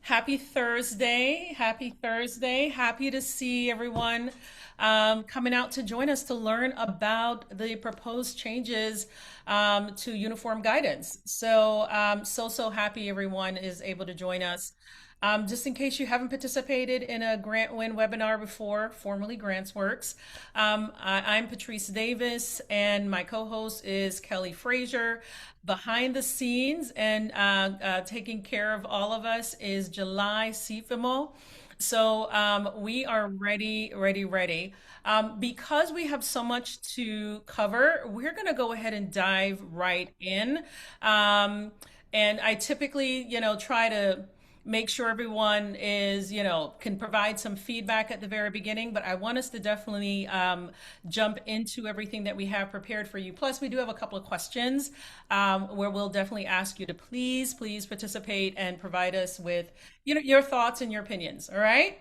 Happy Thursday. Happy Thursday. Happy to see everyone coming out to join us to learn about the proposed changes to uniform guidance. So happy everyone is able to join us. Just in case you haven't participated in a GrantWin webinar before, formerly GrantsWorks, I'm Patrice Davis, and my co-host is Kelly Frazier. Behind the scenes and taking care of all of us is July Sifimo. We are ready, ready, ready. Because we have so much to cover, we're going to go ahead and dive right in. And I typically, try to make sure everyone is, can provide some feedback at the very beginning, but I want us to definitely jump into everything that we have prepared for you. Plus, we do have a couple of questions where we'll definitely ask you to please participate and provide us with, your thoughts and your opinions. All right.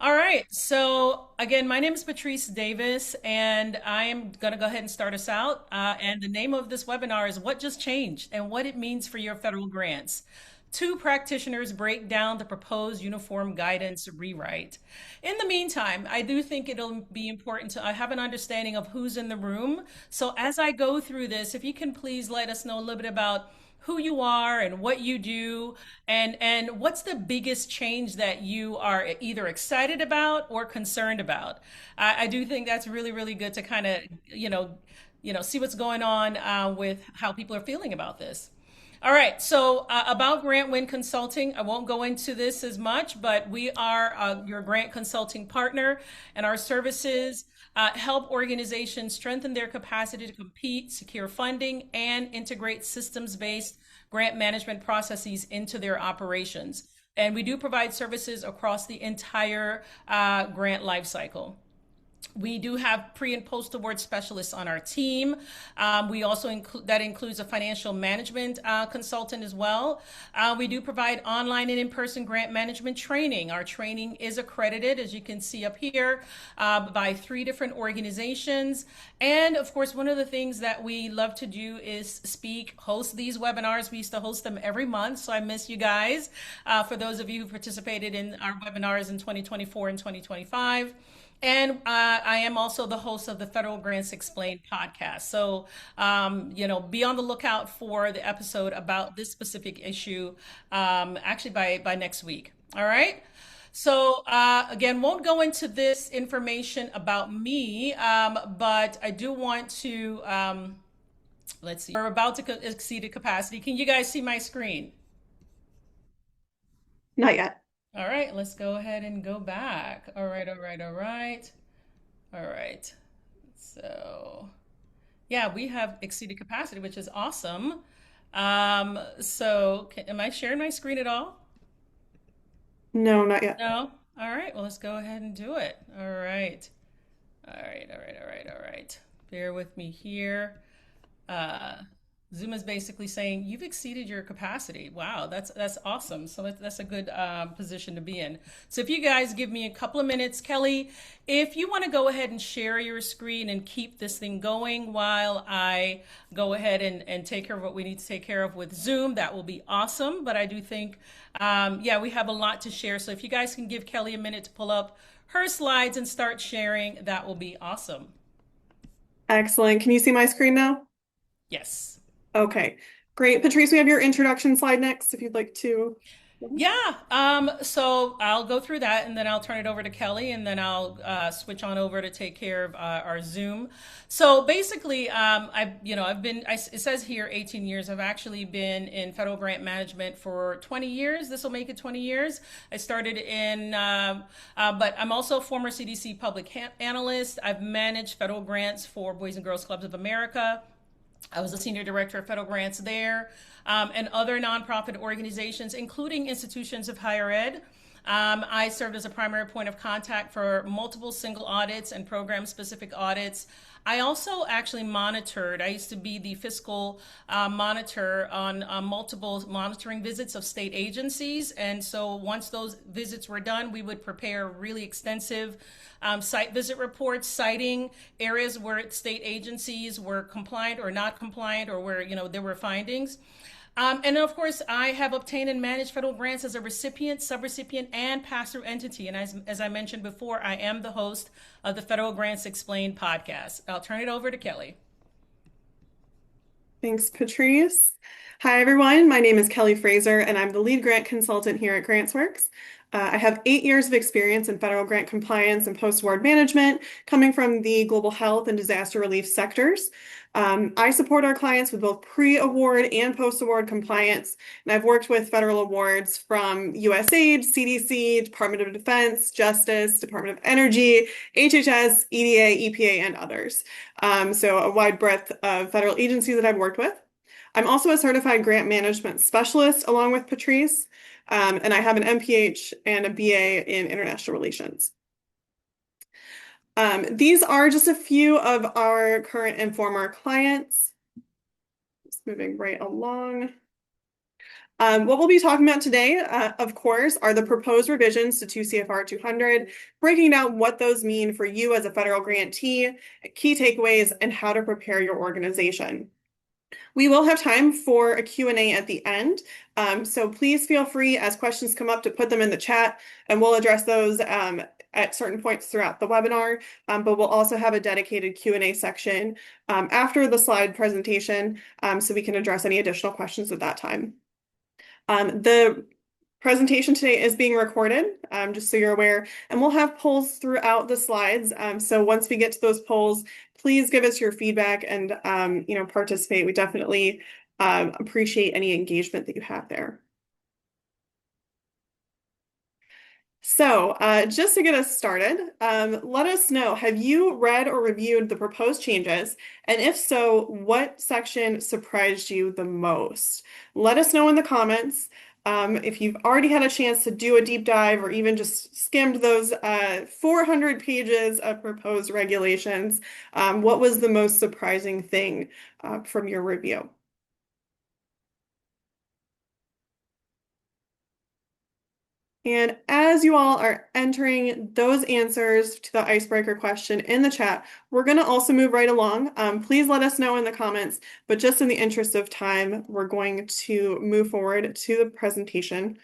All right. So again, my name is Patrice Davis, and I am going to go ahead and start us out. And the name of this webinar is What Just Changed and What It Means for Your Federal Grants. Two practitioners break down the proposed uniform guidance rewrite. In the meantime, I do think it'll be important to have an understanding of who's in the room. So as I go through this, if you can please let us know a little bit about who you are and what you do and what's the biggest change that you are either excited about or concerned about. I do think that's really good to kind of see what's going on with how people are feeling about this. All right, so about GrantWin Consulting, I won't go into this as much, but we are your grant consulting partner, and our services help organizations strengthen their capacity to compete, secure funding, and integrate systems-based grant management processes into their operations. And we do provide services across the entire grant lifecycle. We do have pre and post award specialists on our team. We also include that includes a financial management consultant as well. We do provide online and in-person grant management training. Our training is accredited, as you can see up here, by 3 different organizations. And of course, one of the things that we love to do is host these webinars. We used to host them every month, so I miss you guys. For those of you who participated in our webinars in 2024 and 2025. And I am also the host of the Federal Grants Explained podcast. So, be on the lookout for the episode about this specific issue, actually by next week. All right. So, again, won't go into this information about me, but I do want to, let's see, we're about to exceed the capacity. Can you guys see my screen? Not yet. All right, let's go ahead and go back. All right, all right, all right. All right. So, yeah, we have exceeded capacity, which is awesome. Am I sharing my screen at all? No, not yet. No? All right, well, let's go ahead and do it. All right. All right, all right, all right, all right. Bear with me here. Uh, Zoom is basically saying you've exceeded your capacity. Wow, that's awesome. So that's a good position to be in. So if you guys give me a couple of minutes, Kelly, if you want to go ahead and share your screen and keep this thing going while I go ahead and take care of what we need to take care of with Zoom, that will be awesome. But I do think, yeah, we have a lot to share. So if you guys can give Kelly a minute to pull up her slides and start sharing, that will be awesome. Excellent. Can you see my screen now? Yes. Okay, great. Patrice, we have your introduction slide next if you'd like to. Yeah, so I'll go through that and then I'll turn it over to Kelly and then I'll switch on over to take care of our Zoom. So basically, it says here 18 years. I've actually been in federal grant management for 20 years. This will make it 20 years. I started but I'm also a former CDC public analyst. I've managed federal grants for Boys and Girls Clubs of America. I was a senior director of federal grants there and other nonprofit organizations, including institutions of higher ed. I served as a primary point of contact for multiple single audits and program specific audits. I also actually monitored, I used to be the fiscal monitor on multiple monitoring visits of state agencies. And so once those visits were done, we would prepare really extensive site visit reports citing areas where state agencies were compliant or not compliant or where, there were findings. And of course, I have obtained and managed federal grants as a recipient, subrecipient, and pass-through entity. And as I mentioned before, I am the host of the Federal Grants Explained podcast. I'll turn it over to Kelly. Thanks, Patrice. Hi, everyone. My name is Kelly Fraser, and I'm the lead grant consultant here at GrantsWorks. I have 8 years of experience in federal grant compliance and post-award management, coming from the global health and disaster relief sectors. I support our clients with both pre-award and post-award compliance, and I've worked with federal awards from USAID, CDC, Department of Defense, Justice, Department of Energy, HHS, EDA, EPA, and others. So a wide breadth of federal agencies that I've worked with. I'm also a certified grant management specialist along with Patrice, and I have an MPH and a BA in international relations. These are just a few of our current and former clients. Just moving right along. What we'll be talking about today, of course, are the proposed revisions to 2 CFR 200, breaking down what those mean for you as a federal grantee, key takeaways, and how to prepare your organization. We will have time for a Q&A at the end, so please feel free as questions come up to put them in the chat, and we'll address those at certain points throughout the webinar, but we'll also have a dedicated Q&A section after the slide presentation, so we can address any additional questions at that time. The presentation today is being recorded, just so you're aware, and we'll have polls throughout the slides. So once we get to those polls, please give us your feedback and participate. We definitely appreciate any engagement that you have there. So just to get us started, let us know, have you read or reviewed the proposed changes? And if so, what section surprised you the most? Let us know in the comments. If you've already had a chance to do a deep dive or even just skimmed those 400 pages of proposed regulations, what was the most surprising thing from your review? And as you all are entering those answers to the icebreaker question in the chat, we're going to also move right along. Please let us know in the comments, but just in the interest of time, we're going to move forward to the presentation.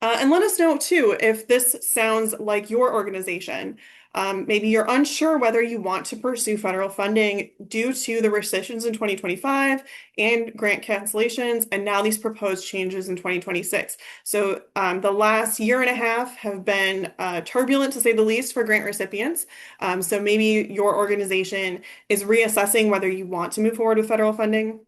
And let us know too if this sounds like your organization. Maybe you're unsure whether you want to pursue federal funding due to the rescissions in 2025 and grant cancellations, and now these proposed changes in 2026. So the last year and a half have been turbulent, to say the least, for grant recipients. So maybe your organization is reassessing whether you want to move forward with federal funding.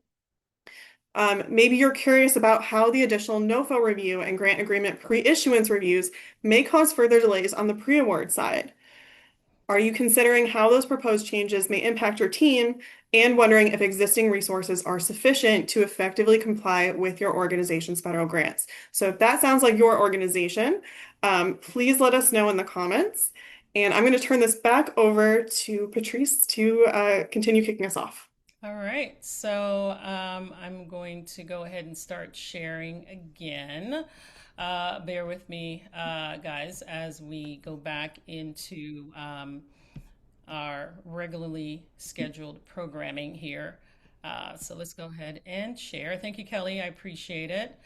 Maybe you're curious about how the additional NOFO review and grant agreement pre-issuance reviews may cause further delays on the pre-award side. Are you considering how those proposed changes may impact your team and wondering if existing resources are sufficient to effectively comply with your organization's federal grants? So if that sounds like your organization, please let us know in the comments. And I'm going to turn this back over to Patrice to continue kicking us off. All right, so I'm going to go ahead and start sharing again. Bear with me, guys, as we go back into our regularly scheduled programming here. So let's go ahead and share. Thank you, Kelly. I appreciate it.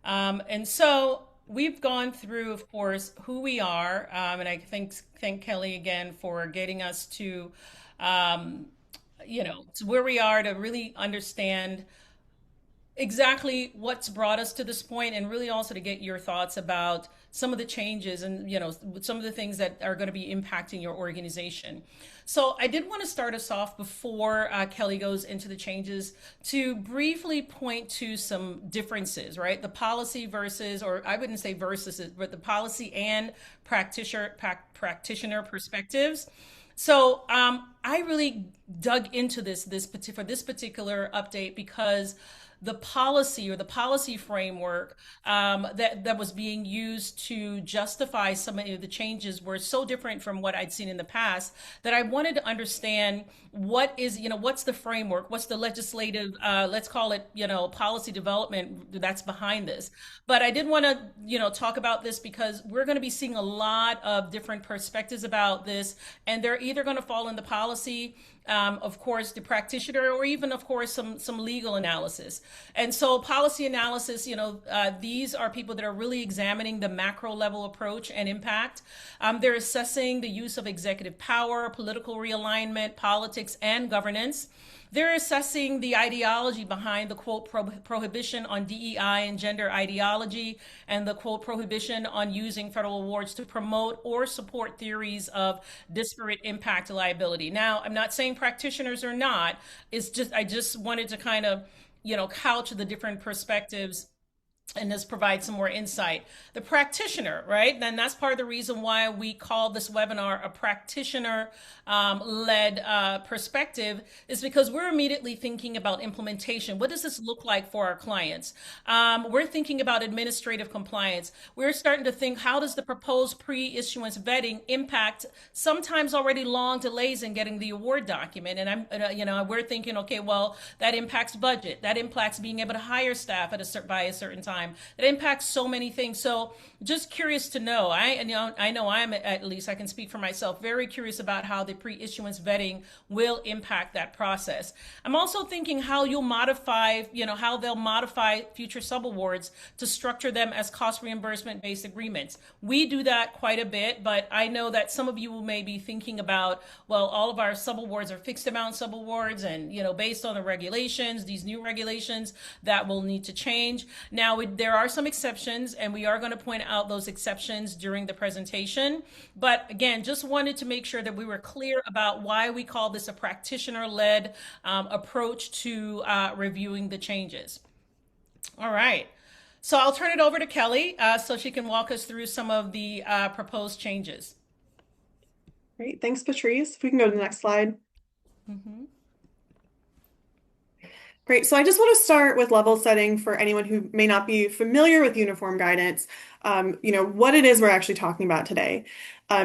And so we've gone through, of course, who we are, and I thank Kelly again for getting us to to where we are, to really understand exactly what's brought us to this point, and really also to get your thoughts about some of the changes and some of the things that are going to be impacting your organization. So I did want to start us off before Kelly goes into the changes to briefly point to some differences, right? The policy versus, or I wouldn't say versus, but the policy and practitioner perspectives. So I really dug into for this particular update because the policy, or the policy framework that was being used to justify some of the changes were so different from what I'd seen in the past that I wanted to understand what's the framework, what's the legislative, let's call it, policy development that's behind this. But I did want to, talk about this because we're going to be seeing a lot of different perspectives about this, and they're either going to fall in the policy of course, the practitioner, or even, of course, some legal analysis. And so, policy analysis, these are people that are really examining the macro level approach and impact. They're assessing the use of executive power, political realignment, politics, and governance. They're assessing the ideology behind the quote prohibition on DEI and gender ideology, and the quote prohibition on using federal awards to promote or support theories of disparate impact liability. Now, I'm not saying practitioners are not. I just wanted to kind of, couch the different perspectives and this provides some more insight. The practitioner, right? Then that's part of the reason why we call this webinar a practitioner-led perspective, is because we're immediately thinking about implementation. What does this look like for our clients? We're thinking about administrative compliance. We're starting to think, how does the proposed pre-issuance vetting impact sometimes already long delays in getting the award document? And we're thinking, okay, well, that impacts budget. That impacts being able to hire staff by a certain time. It impacts so many things. So just curious to know. I know I'm, at least I can speak for myself, very curious about how the pre-issuance vetting will impact that process. I'm also thinking how you'll modify, how they'll modify future subawards to structure them as cost reimbursement based agreements. We do that quite a bit, but I know that some of you may be thinking about, well, all of our subawards are fixed amount subawards, and based on the regulations, these new regulations, that will need to change. Now, there are some exceptions, and we are going to point out those exceptions during the presentation. But again, just wanted to make sure that we were clear about why we call this a practitioner-led approach to reviewing the changes. All right. So I'll turn it over to Kelly so she can walk us through some of the proposed changes. Great. Thanks, Patrice. If we can go to the next slide. Mm-hmm. Great. So I just want to start with level setting for anyone who may not be familiar with uniform guidance, what it is we're actually talking about today.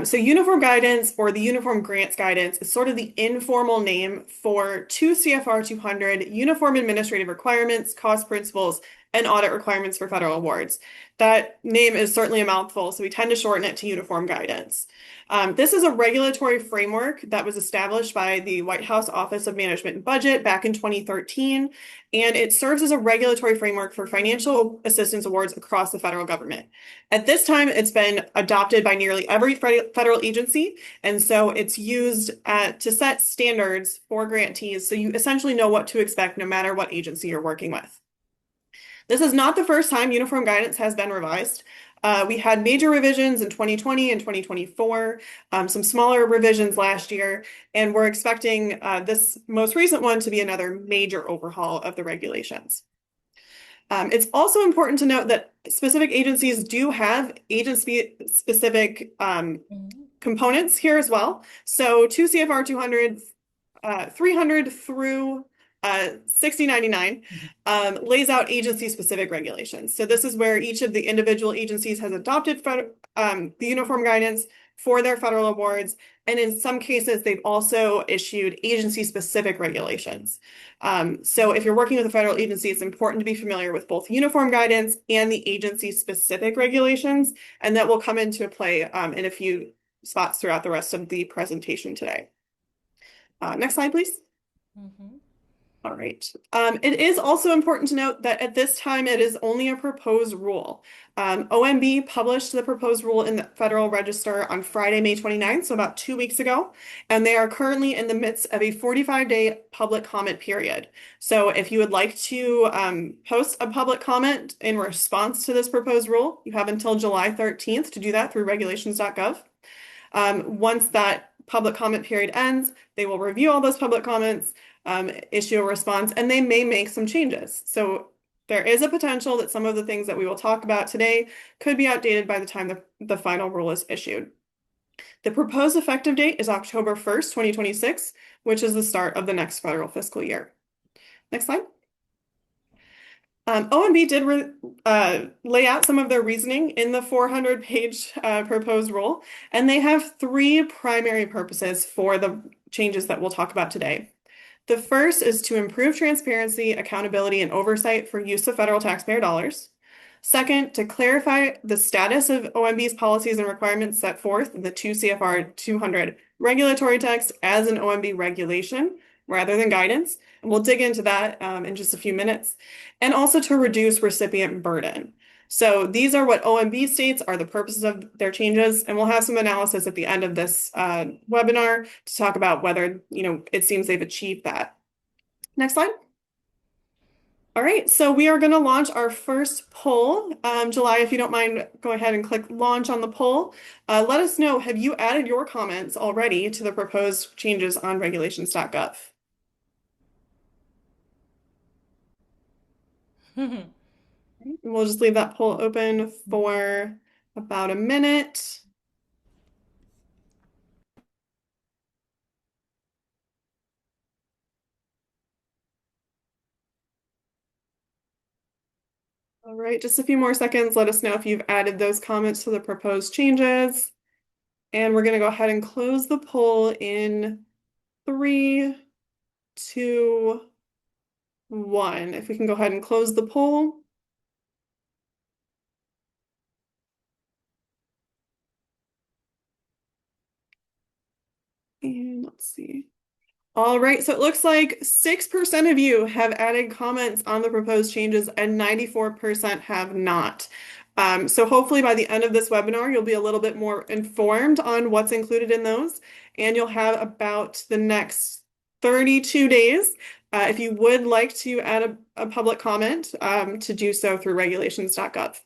So uniform guidance, or the uniform grants guidance, is sort of the informal name for 2 CFR 200 uniform administrative requirements, cost principles, and audit requirements for federal awards. That name is certainly a mouthful, so we tend to shorten it to uniform guidance. This is a regulatory framework that was established by the White House Office of Management and Budget back in 2013, and it serves as a regulatory framework for financial assistance awards across the federal government. At this time, it's been adopted by nearly every federal agency, and so it's used to set standards for grantees, so you essentially know what to expect no matter what agency you're working with. This is not the first time uniform guidance has been revised. We had major revisions in 2020 and 2024, some smaller revisions last year, and we're expecting this most recent one to be another major overhaul of the regulations. It's also important to note that specific agencies do have agency-specific components here as well. So 2 CFR 200, 300 through 6099 lays out agency-specific regulations. So this is where each of the individual agencies has adopted the uniform guidance for their federal awards, and in some cases, they've also issued agency-specific regulations. So if you're working with a federal agency, it's important to be familiar with both uniform guidance and the agency-specific regulations, and that will come into play in a few spots throughout the rest of the presentation today. Next slide, please. Mm-hmm. All right. It is also important to note that at this time, it is only a proposed rule. OMB published the proposed rule in the Federal Register on Friday, May 29th, so about 2 weeks ago, and they are currently in the midst of a 45-day public comment period. So if you would like to post a public comment in response to this proposed rule, you have until July 13th to do that through regulations.gov. Once that public comment period ends, they will review all those public comments, issue a response, and they may make some changes. So there is a potential that some of the things that we will talk about today could be outdated by the time the final rule is issued. The proposed effective date is October 1st, 2026, which is the start of the next federal fiscal year. Next slide. OMB did lay out some of their reasoning in the 400-page proposed rule, and they have 3 primary purposes for the changes that we'll talk about today. The first is to improve transparency, accountability, and oversight for use of federal taxpayer dollars. Second, to clarify the status of OMB's policies and requirements set forth in the 2 CFR 200 regulatory text as an OMB regulation rather than guidance. And we'll dig into that in just a few minutes. And also to reduce recipient burden. So these are what OMB states are the purposes of their changes, and we'll have some analysis at the end of this webinar to talk about whether, it seems they've achieved that. Next slide. All right, so we are going to launch our first poll. July, if you don't mind, go ahead and click launch on the poll. Let us know, have you added your comments already to the proposed changes on regulations.gov? We'll just leave that poll open for about a minute. All right, just a few more seconds. Let us know if you've added those comments to the proposed changes. And we're going to go ahead and close the poll in 3, 2, 1. If we can go ahead and close the poll. And let's see. All right, so it looks like 6% of you have added comments on the proposed changes and 94% have not. So hopefully by the end of this webinar, you'll be a little bit more informed on what's included in those, and you'll have about the next 32 days. If you would like to add a public comment, to do so through regulations.gov.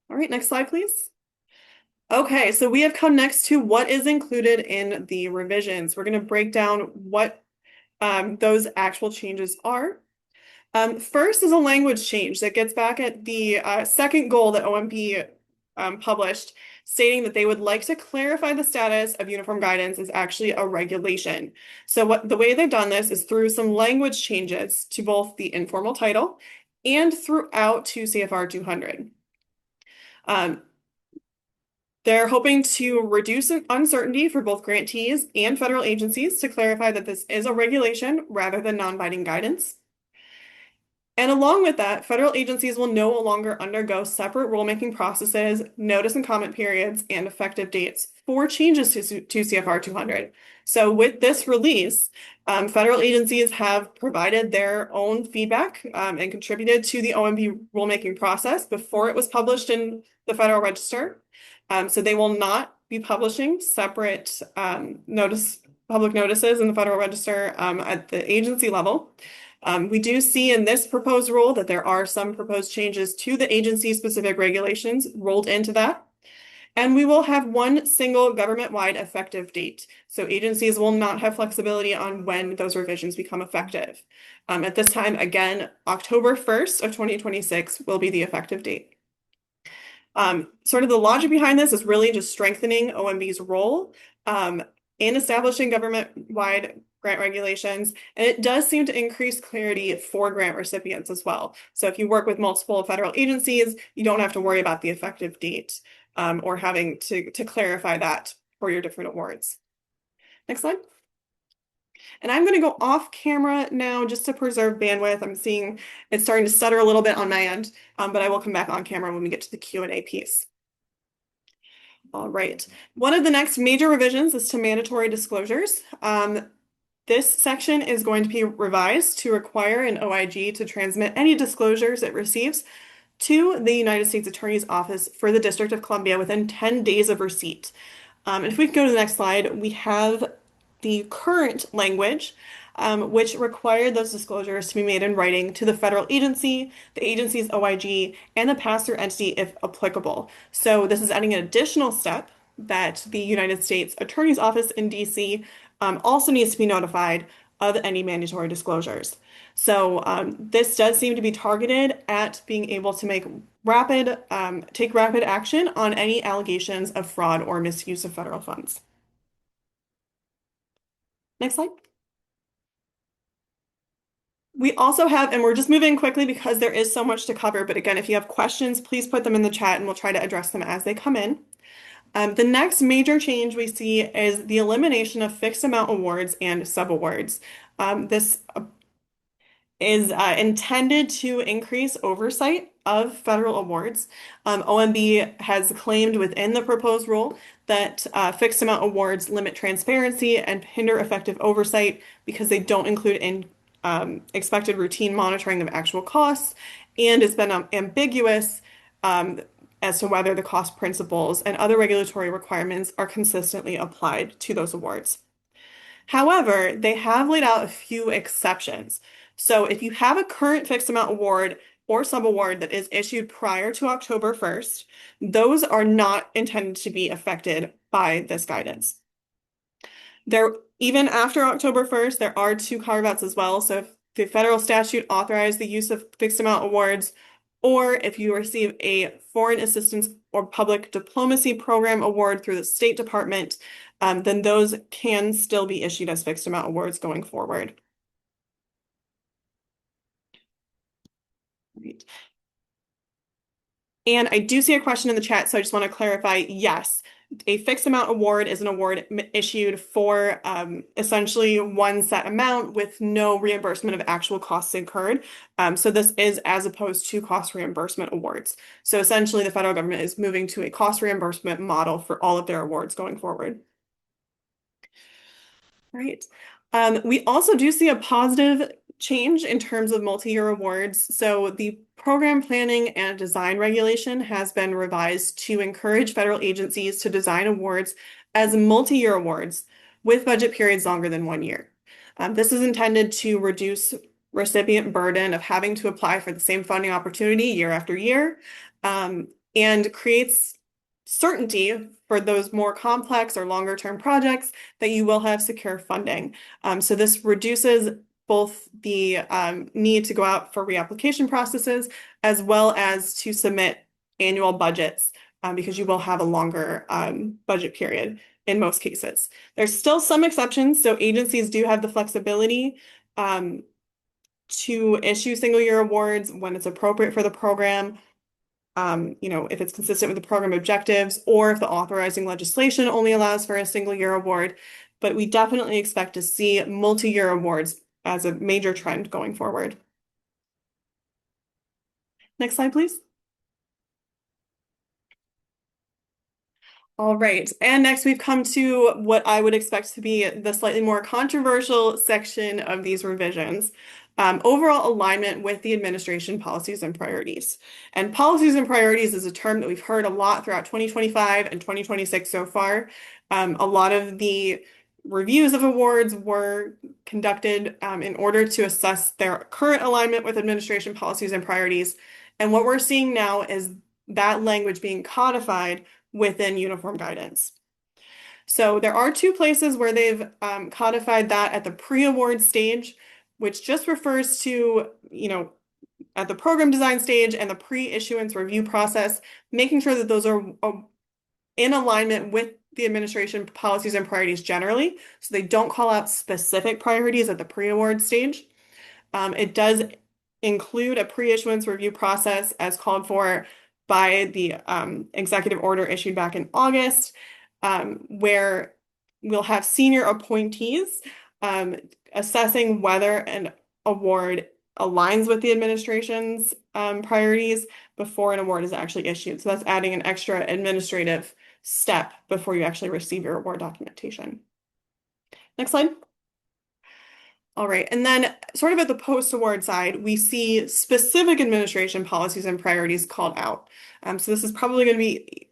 All right, next slide, please. Okay, so we have come next to what is included in the revisions. We're going to break down what those actual changes are. First is a language change that gets back at the second goal that OMB published, stating that they would like to clarify the status of uniform guidance as actually a regulation. So the way they've done this is through some language changes to both the informal title and throughout to CFR 200. They're hoping to reduce uncertainty for both grantees and federal agencies to clarify that this is a regulation rather than non-binding guidance. And along with that, federal agencies will no longer undergo separate rulemaking processes, notice and comment periods, and effective dates for changes to CFR 200. So with this release, federal agencies have provided their own feedback and contributed to the OMB rulemaking process before it was published in the Federal Register. So they will not be publishing separate public notices in the Federal Register at the agency level. We do see in this proposed rule that there are some proposed changes to the agency-specific regulations rolled into that. And we will have one single government-wide effective date. So agencies will not have flexibility on when those revisions become effective. At this time, again, October 1st of 2026 will be the effective date. Sort of the logic behind this is really just strengthening OMB's role in establishing government-wide grant regulations, and it does seem to increase clarity for grant recipients as well. So if you work with multiple federal agencies, you don't have to worry about the effective date or having to clarify that for your different awards. Next slide. And I'm going to go off camera now just to preserve bandwidth. I'm seeing it's starting to stutter a little bit on my end, but I will come back on camera when we get to the Q&A piece. All right. One of the next major revisions is to mandatory disclosures. This section is going to be revised to require an OIG to transmit any disclosures it receives to the United States Attorney's Office for the District of Columbia within 10 days of receipt. And if we can go to the next slide, we have the current language, which required those disclosures to be made in writing to the federal agency, the agency's OIG, and the pass-through entity if applicable. So this is adding an additional step that the United States Attorney's Office in DC also needs to be notified of any mandatory disclosures. So this does seem to be targeted at being able to make take rapid action on any allegations of fraud or misuse of federal funds. Next slide. We also have, and we're just moving quickly because there is so much to cover, but again, if you have questions, please put them in the chat and we'll try to address them as they come in. The next major change we see is the elimination of fixed amount awards and subawards. This is intended to increase oversight of federal awards. OMB has claimed within the proposed rule that fixed amount awards limit transparency and hinder effective oversight because they don't include in expected routine monitoring of actual costs, and it's been ambiguous um, as to whether the cost principles and other regulatory requirements are consistently applied to those awards. However, they have laid out a few exceptions. So if you have a current fixed amount award or subaward that is issued prior to October 1st, those are not intended to be affected by this guidance. There, even after October 1st, there are two carve-outs as well. So if the federal statute authorized the use of fixed amount awards, or if you receive a foreign assistance or public diplomacy program award through the State Department, then those can still be issued as fixed amount awards going forward. Right. And I do see a question in the chat, so I just want to clarify, yes, a fixed amount award is an award issued for essentially one set amount with no reimbursement of actual costs incurred. So this is as opposed to cost reimbursement awards. So essentially the federal government is moving to a cost reimbursement model for all of their awards going forward. Right. We also do see a positive change in terms of multi-year awards. So the program planning and design regulation has been revised to encourage federal agencies to design awards as multi-year awards with budget periods longer than 1 year. This is intended to reduce recipient burden of having to apply for the same funding opportunity year after year, and creates certainty for those more complex or longer term projects that you will have secure funding. So this reduces both the need to go out for reapplication processes as well as to submit annual budgets because you will have a longer budget period in most cases. There's still some exceptions, so agencies do have the flexibility to issue single year awards when it's appropriate for the program. If it's consistent with the program objectives or if the authorizing legislation only allows for a single year award. But we definitely expect to see multi-year awards as a major trend going forward. Next slide, please. All right, and next we've come to what I would expect to be the slightly more controversial section of these revisions. Overall alignment with the administration policies and priorities. And policies and priorities is a term that we've heard a lot throughout 2025 and 2026 so far. A lot of the reviews of awards were conducted in order to assess their current alignment with administration policies and priorities. And what we're seeing now is that language being codified within uniform guidance. So there are two places where they've codified that at the pre-award stage, which just refers to, at the program design stage and the pre-issuance review process, making sure that those are in alignment with the administration policies and priorities generally, so they don't call out specific priorities at the pre-award stage. It does include a pre-issuance review process as called for by the executive order issued back in August, where we'll have senior appointees assessing whether an award aligns with the administration's priorities before an award is actually issued. So that's adding an extra administrative step before you actually receive your award documentation. Next slide. All right, and then sort of at the post-award side, we see specific administration policies and priorities called out. So this is probably going to be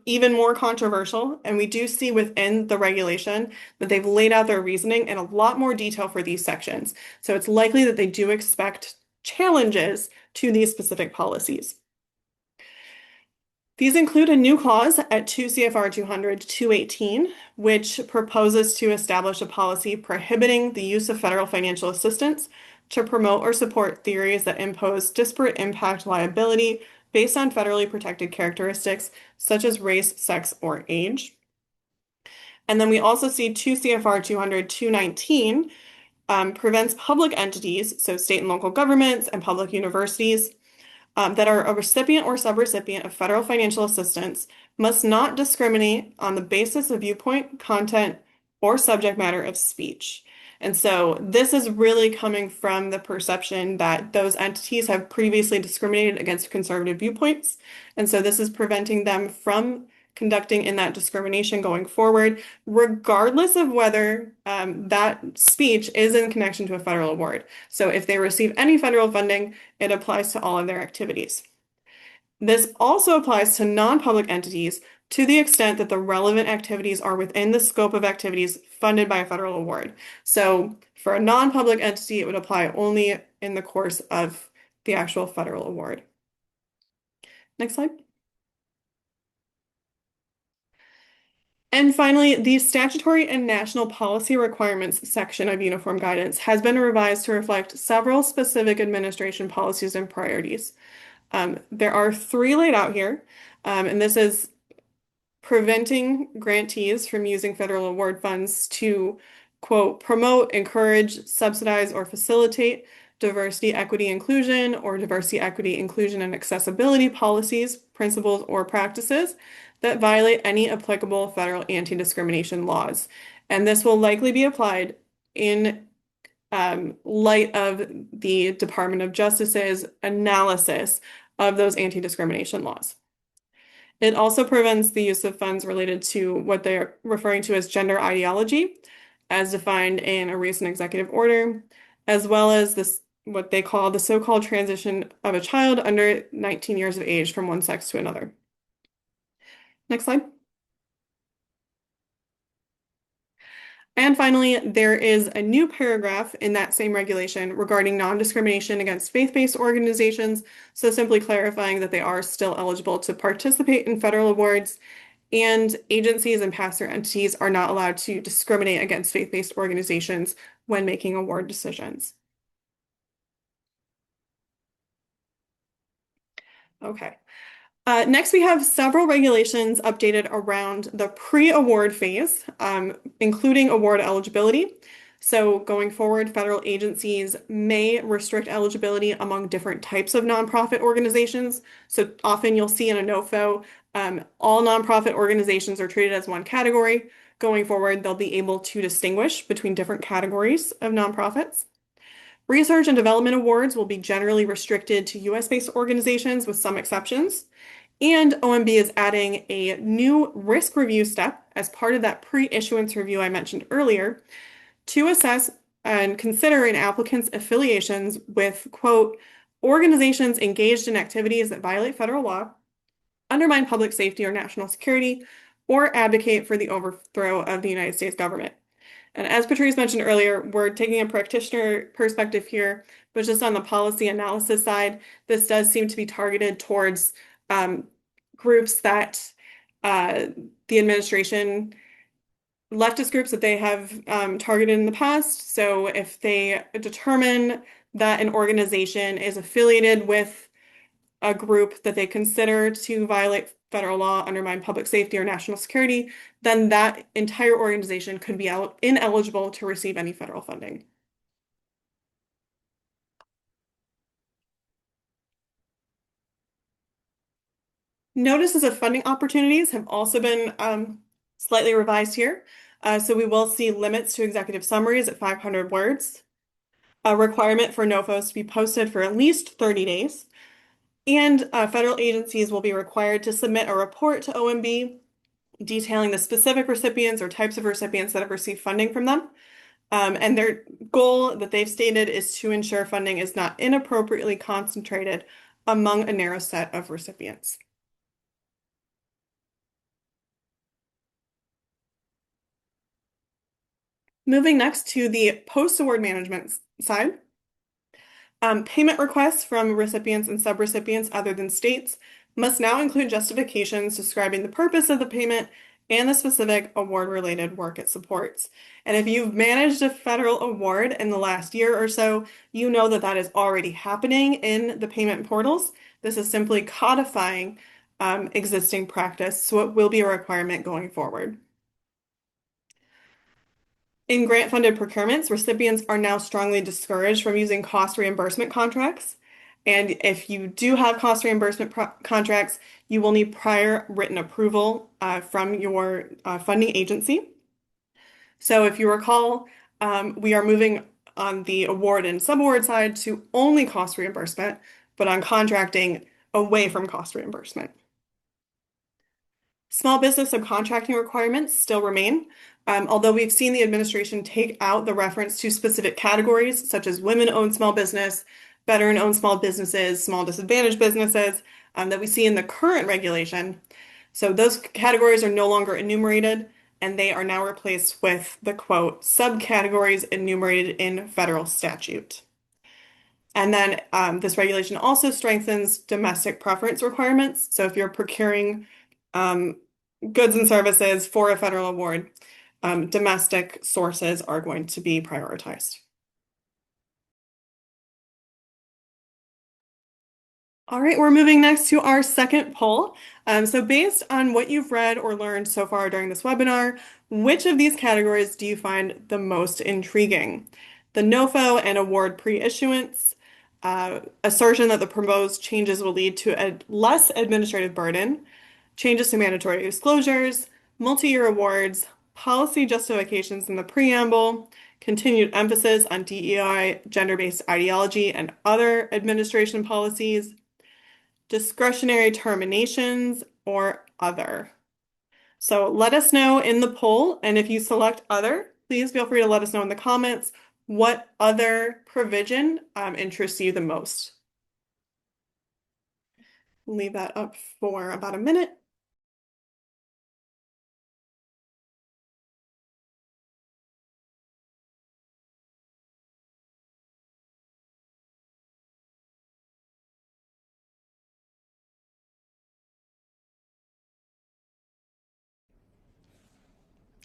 even more controversial, and we do see within the regulation that they've laid out their reasoning in a lot more detail for these sections. So it's likely that they do expect challenges to these specific policies. These include a new clause at 2 CFR 200-218, which proposes to establish a policy prohibiting the use of federal financial assistance to promote or support theories that impose disparate impact liability based on federally protected characteristics such as race, sex, or age. And then we also see 2 CFR 200-219 prevents public entities, so state and local governments and public universities, that are a recipient or subrecipient of federal financial assistance must not discriminate on the basis of viewpoint, content, or subject matter of speech. And so this is really coming from the perception that those entities have previously discriminated against conservative viewpoints. And so this is preventing them from conducting in that discrimination going forward, regardless of whether that speech is in connection to a federal award. So if they receive any federal funding, it applies to all of their activities. This also applies to non-public entities to the extent that the relevant activities are within the scope of activities funded by a federal award. So for a non-public entity, it would apply only in the course of the actual federal award. Next slide. And finally, the statutory and national policy requirements section of uniform guidance has been revised to reflect several specific administration policies and priorities. There are three laid out here, and this is preventing grantees from using federal award funds to, quote, promote, encourage, subsidize, or facilitate diversity, equity, inclusion, or diversity, equity, inclusion, and accessibility policies, principles, or practices that violate any applicable federal anti-discrimination laws. And this will likely be applied in light of the Department of Justice's analysis of those anti-discrimination laws. It also prevents the use of funds related to what they are referring to as gender ideology, as defined in a recent executive order, as well as this what they call the so-called transition of a child under 19 years of age from one sex to another. Next slide. And finally, there is a new paragraph in that same regulation regarding non-discrimination against faith-based organizations, so simply clarifying that they are still eligible to participate in federal awards, and agencies and pass-through entities are not allowed to discriminate against faith-based organizations when making award decisions. Okay. Next, we have several regulations updated around the pre-award phase, including award eligibility. So going forward, federal agencies may restrict eligibility among different types of nonprofit organizations. So often you'll see in a NOFO, all nonprofit organizations are treated as one category. Going forward, they'll be able to distinguish between different categories of nonprofits. Research and development awards will be generally restricted to US-based organizations with some exceptions. And OMB is adding a new risk review step as part of that pre-issuance review I mentioned earlier to assess and consider an applicant's affiliations with, quote, organizations engaged in activities that violate federal law, undermine public safety or national security, or advocate for the overthrow of the United States government. And as Patrice mentioned earlier, we're taking a practitioner perspective here, but just on the policy analysis side, this does seem to be targeted towards groups that the administration, leftist groups that they have targeted in the past. So if they determine that an organization is affiliated with a group that they consider to violate federal law, undermine public safety or national security, then that entire organization could be ineligible to receive any federal funding. Notices of funding opportunities have also been slightly revised here. So we will see limits to executive summaries at 500 words, a requirement for NOFOs to be posted for at least 30 days, and federal agencies will be required to submit a report to OMB detailing the specific recipients or types of recipients that have received funding from them. And their goal that they've stated is to ensure funding is not inappropriately concentrated among a narrow set of recipients. Moving next to the post-award management side. Payment requests from recipients and subrecipients other than states must now include justifications describing the purpose of the payment and the specific award-related work it supports. And if you've managed a federal award in the last year or so, you know that that is already happening in the payment portals. This is simply codifying existing practice, so it will be a requirement going forward. In grant-funded procurements, recipients are now strongly discouraged from using cost reimbursement contracts. And if you do have cost reimbursement contracts, you will need prior written approval from your funding agency. So if you recall, We are moving on the award and subaward side to only cost reimbursement, but on contracting away from cost reimbursement. Small business subcontracting requirements still remain, although we've seen the administration take out the reference to specific categories such as women-owned small business, veteran-owned small businesses, small disadvantaged businesses, that we see in the current regulation. So those categories are no longer enumerated, and they are now replaced with the quote, subcategories enumerated in federal statute. And then this regulation also strengthens domestic preference requirements. So if you're procuring um, goods and services for a federal award, domestic sources are going to be prioritized. All right, we're moving next to our second poll. So based on what you've read or learned so far during this webinar, which of these categories do you find the most intriguing? The NOFO and award pre-issuance, assertion that the proposed changes will lead to a less administrative burden, changes to mandatory disclosures, multi-year awards, policy justifications in the preamble, continued emphasis on DEI, gender-based ideology, and other administration policies, discretionary terminations, or other. So let us know in the poll, and if you select other, please feel free to let us know in the comments what other provision interests you the most. Leave that up for about a minute.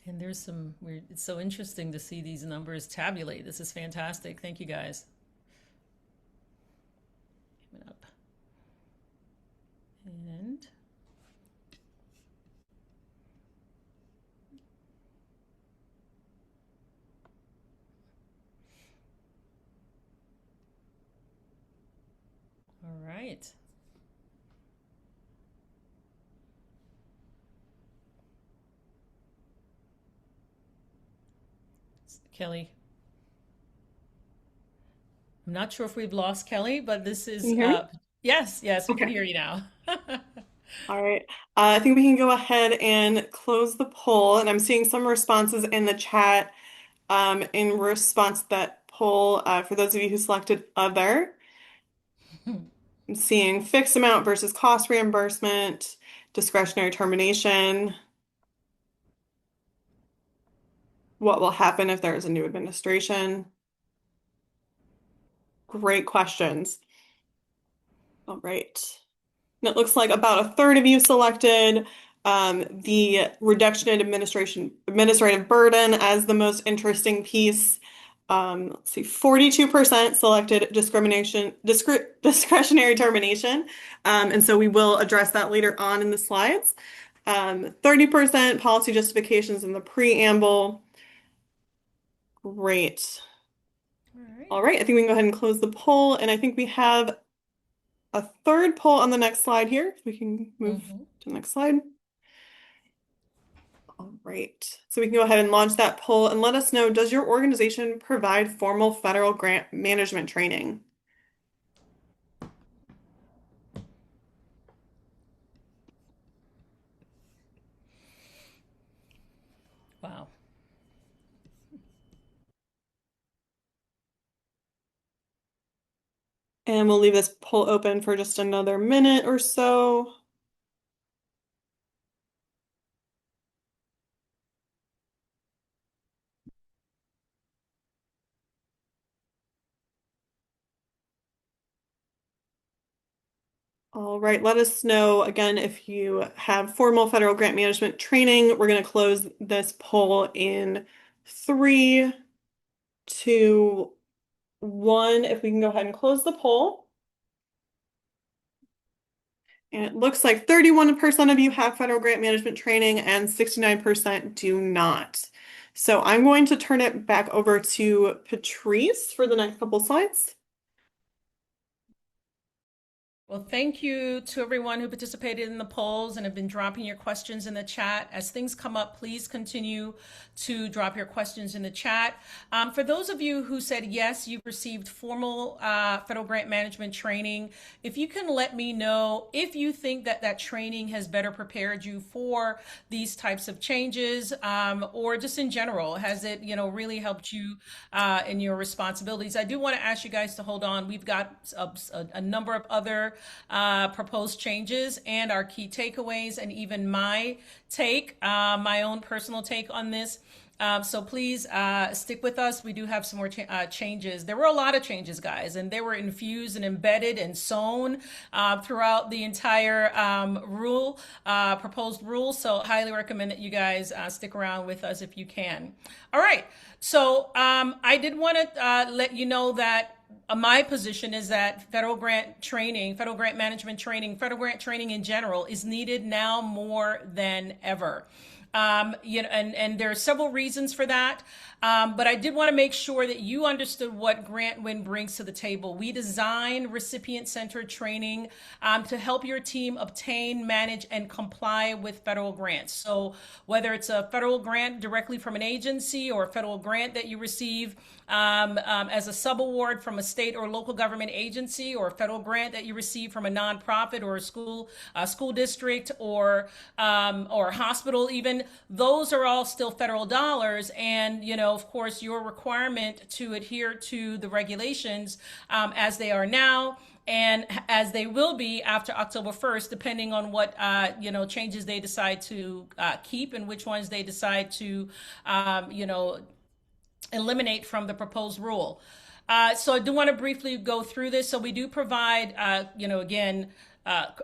And there's it's so interesting to see these numbers tabulate. This is fantastic. Thank you guys. Give it up. And all right. Kelly. I'm not sure if we've lost Kelly, but this Can is you hear me? yes, we can Okay. hear you now. All right. I think we can go ahead and close the poll. And I'm seeing some responses in the chat in response to that poll for those of you who selected other. I'm seeing fixed amount versus cost reimbursement, discretionary termination. What will happen if there is a new administration? Great questions. All right. And it looks like about a third of you selected the reduction in administrative burden as the most interesting piece. Let's see, 42% selected discretionary termination. And so we will address that later on in the slides. 30% policy justifications in the preamble. Great. All right. All right, I think we can go ahead and close the poll. And I think we have a third poll on the next slide here. We can move Mm-hmm. to the next slide. All right, so we can go ahead and launch that poll and let us know, does your organization provide formal federal grant management training? Wow. And we'll leave this poll open for just another minute or so. All right, let us know again if you have formal federal grant management training. We're going to close this poll in 3, 2, 1. If we can go ahead and close the poll. And it looks like 31% of you have federal grant management training and 69% do not. So I'm going to turn it back over to Patrice for the next couple slides. Well, thank you to everyone who participated in the polls and have been dropping your questions in the chat. As things come up, please continue to drop your questions in the chat. For those of you who said yes, you've received formal federal grant management training, if you can let me know if you think that that training has better prepared you for these types of changes, or just in general, has it, really helped you in your responsibilities? I do want to ask you guys to hold on. We've got a number of other proposed changes and our key takeaways, and even my take, my own personal take on this. So please stick with us. We do have some more changes. There were a lot of changes, guys, and they were infused and embedded and sewn throughout the entire proposed rule. So highly recommend that you guys stick around with us if you can. All right. So I did want to let you know that my position is that federal grant training, federal grant management training, federal grant training in general is needed now more than ever. And there are several reasons for that. But I did want to make sure that you understood what GrantWin brings to the table. We design recipient-centered training to help your team obtain, manage, and comply with federal grants. So whether it's a federal grant directly from an agency or a federal grant that you receive as a subaward from a state or local government agency, or a federal grant that you receive from a nonprofit or a school district or a hospital even, those are all still federal dollars. And, of course, your requirement to adhere to the regulations as they are now and as they will be after October 1st, depending on what changes they decide to keep and which ones they decide to eliminate from the proposed rule. So I do want to briefly go through this. So we do provide, again,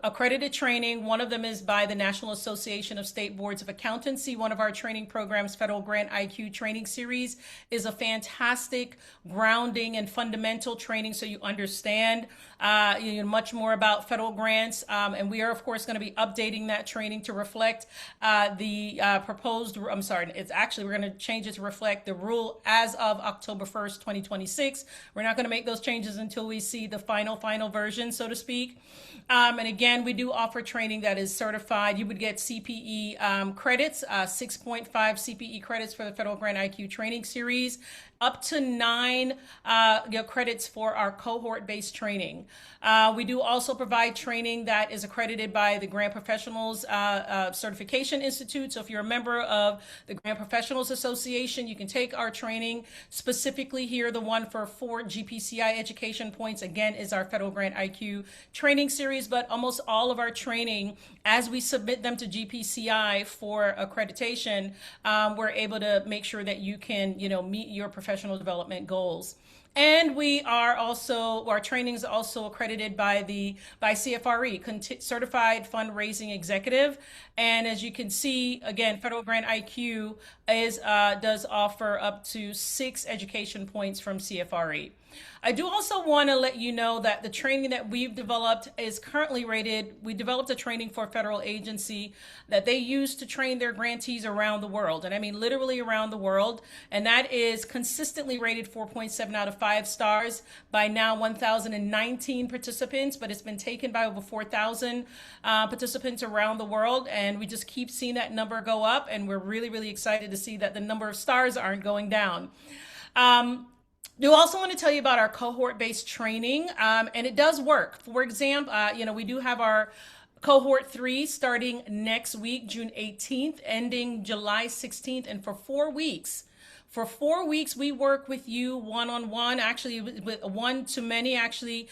accredited training. One of them is by the National Association of State Boards of Accountancy. One of our training programs, Federal Grant IQ Training Series, is a fantastic grounding and fundamental training so you understand much more about federal grants. And we are, of course, going to be updating that training to reflect the proposed, I'm sorry, we're going to change it to reflect the rule as of October 1st, 2026. We're not going to make those changes until we see the final version, so to speak. And again, we do offer training that is certified. You would get CPE credits, 6.5 CPE credits for the Federal Grant IQ Training Series, up to 9 credits for our cohort-based training. We do also provide training that is accredited by the Grant Professionals Certification Institute. So if you're a member of the Grant Professionals Association, you can take our training. Specifically here, the one for 4 GPCI education points, again, is our Federal Grant IQ Training Series. But almost all of our training, as we submit them to GPCI for accreditation, we're able to make sure that you can, meet your professional development goals. And we are also, our training is also accredited by CFRE, Certified Fundraising Executive. And as you can see, again, Federal Grant IQ does offer up to 6 education points from CFRE. I do also want to let you know that the training that we've developed is currently rated. We developed a training for a federal agency that they use to train their grantees around the world. And I mean literally around the world. And that is consistently rated 4.7 out of 5 stars by now 1,019 participants, but it's been taken by over 4,000 participants around the world. And we just keep seeing that number go up. And we're really, really excited to see that the number of stars aren't going down. Do also want to tell you about our cohort-based training, and it does work. For example, we do have our cohort 3 starting next week, June 18th, ending July 16th, and for 4 weeks. For 4 weeks, we work with you one-on-one, actually with one-to-many, actually,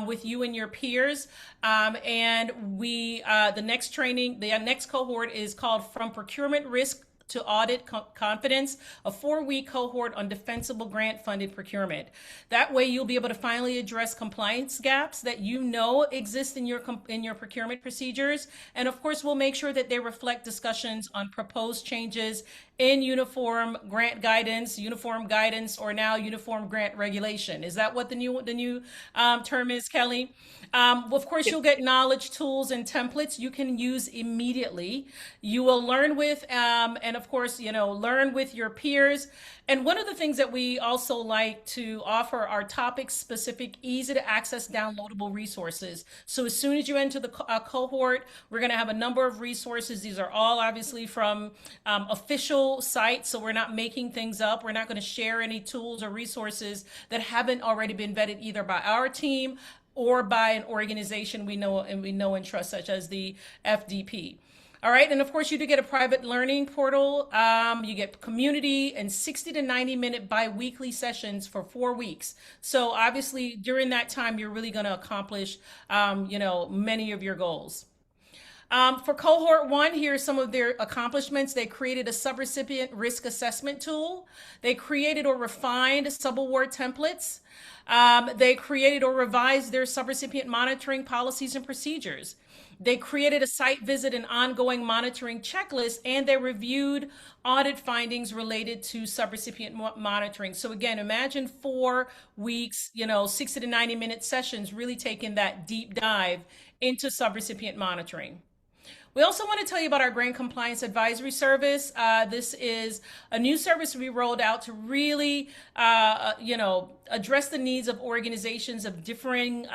with you and your peers. And the next cohort is called From Procurement Risk to Audit Confidence, a 4-week cohort on defensible grant-funded procurement. That way, you'll be able to finally address compliance gaps that exist in your procurement procedures. And of course, we'll make sure that they reflect discussions on proposed changes in uniform grant guidance, uniform guidance, or now uniform grant regulation. Is that what the new term is, Kelly? Of course, you'll get knowledge, tools, and templates you can use immediately. You will learn with, and of course, learn with your peers. And one of the things that we also like to offer are topic specific, easy to access, downloadable resources. So as soon as you enter the cohort, we're going to have a number of resources. These are all obviously from official sites. So we're not making things up. We're not going to share any tools or resources that haven't already been vetted either by our team or by an organization we know and trust, such as the FDP. All right, and of course, you do get a private learning portal. You get community and 60 to 90-minute bi-weekly sessions for 4 weeks. So obviously, during that time, you're really going to accomplish, many of your goals. For cohort one, here are some of their accomplishments. They created a subrecipient risk assessment tool. They created or refined subaward templates. They created or revised their subrecipient monitoring policies and procedures. They created a site visit and ongoing monitoring checklist, and they reviewed audit findings related to subrecipient monitoring. So again, imagine 4 weeks, 60 to 90-minute sessions, really taking that deep dive into subrecipient monitoring. We also want to tell you about our Grant Compliance Advisory Service. This is a new service we rolled out to really, address the needs of organizations of differing,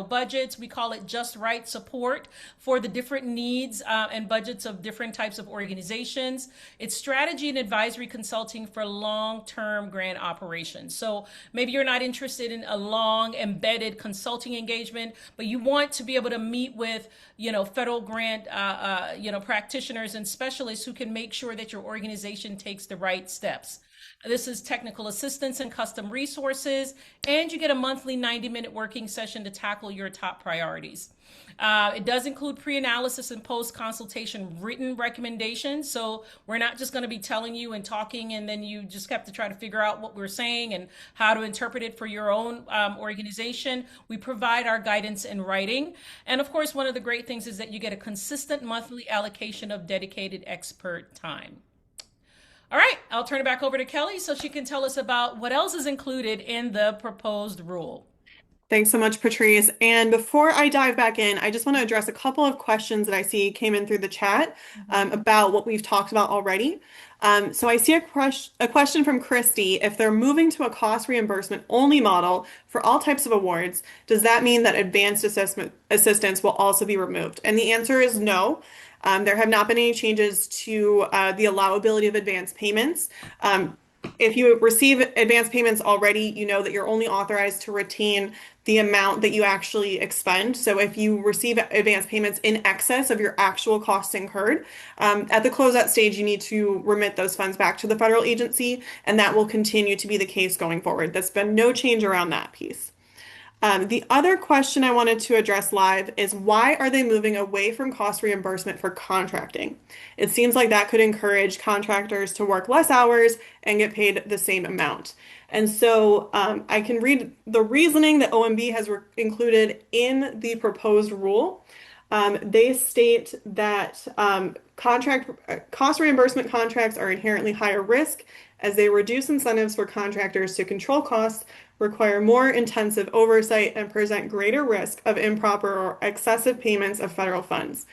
budgets. We call it just right support for the different needs and budgets of different types of organizations. It's strategy and advisory consulting for long-term grant operations. So maybe you're not interested in a long embedded consulting engagement, but you want to be able to meet with, federal grant, practitioners and specialists who can make sure that your organization takes the right steps. This is technical assistance and custom resources, and you get a monthly 90-minute working session to tackle your top priorities. It does include pre-analysis and post-consultation written recommendations. So we're not just going to be telling you and talking, and then you just have to try to figure out what we're saying and how to interpret it for your own organization. We provide our guidance in writing. And of course, one of the great things is that you get a consistent monthly allocation of dedicated expert time. All right, I'll turn it back over to Kelly so she can tell us about what else is included in the proposed rule. Thanks so much, Patrice. And before I dive back in, I just want to address a couple of questions that I see came in through the chat about what we've talked about already. So I see a question from Christy. If they're moving to a cost reimbursement only model for all types of awards, does that mean that advanced assistance will also be removed? And the answer is no. There have not been any changes to the allowability of advance payments. If you receive advance payments already, you know that you're only authorized to retain the amount that you actually expend. So if you receive advance payments in excess of your actual costs incurred, at the closeout stage, you need to remit those funds back to the federal agency, and that will continue to be the case going forward. There's been no change around that piece. The other question I wanted to address live is why are they moving away from cost reimbursement for contracting? It seems like that could encourage contractors to work less hours and get paid the same amount. And so I can read the reasoning that OMB has included in the proposed rule. They state that cost reimbursement contracts are inherently higher risk as they reduce incentives for contractors to control costs, require more intensive oversight, and present greater risk of improper or excessive payments of federal funds.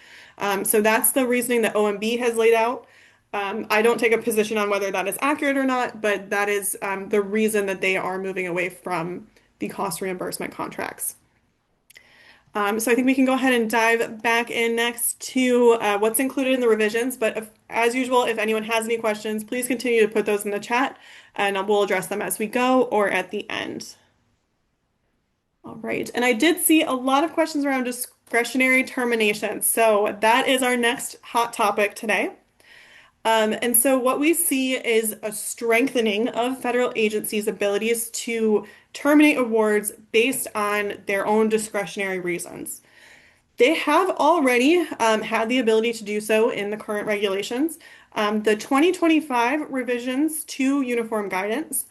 So that's the reasoning that OMB has laid out. I don't take a position on whether that is accurate or not, but that is the reason that they are moving away from the cost reimbursement contracts. So I think we can go ahead and dive back in next to what's included in the revisions. But as usual, if anyone has any questions, please continue to put those in the chat and we'll address them as we go or at the end. All right. And I did see a lot of questions around discretionary termination. So that is our next hot topic today. And so what we see is a strengthening of federal agencies' abilities to terminate awards based on their own discretionary reasons. They have already had the ability to do so in the current regulations. The 2025 revisions to uniform guidance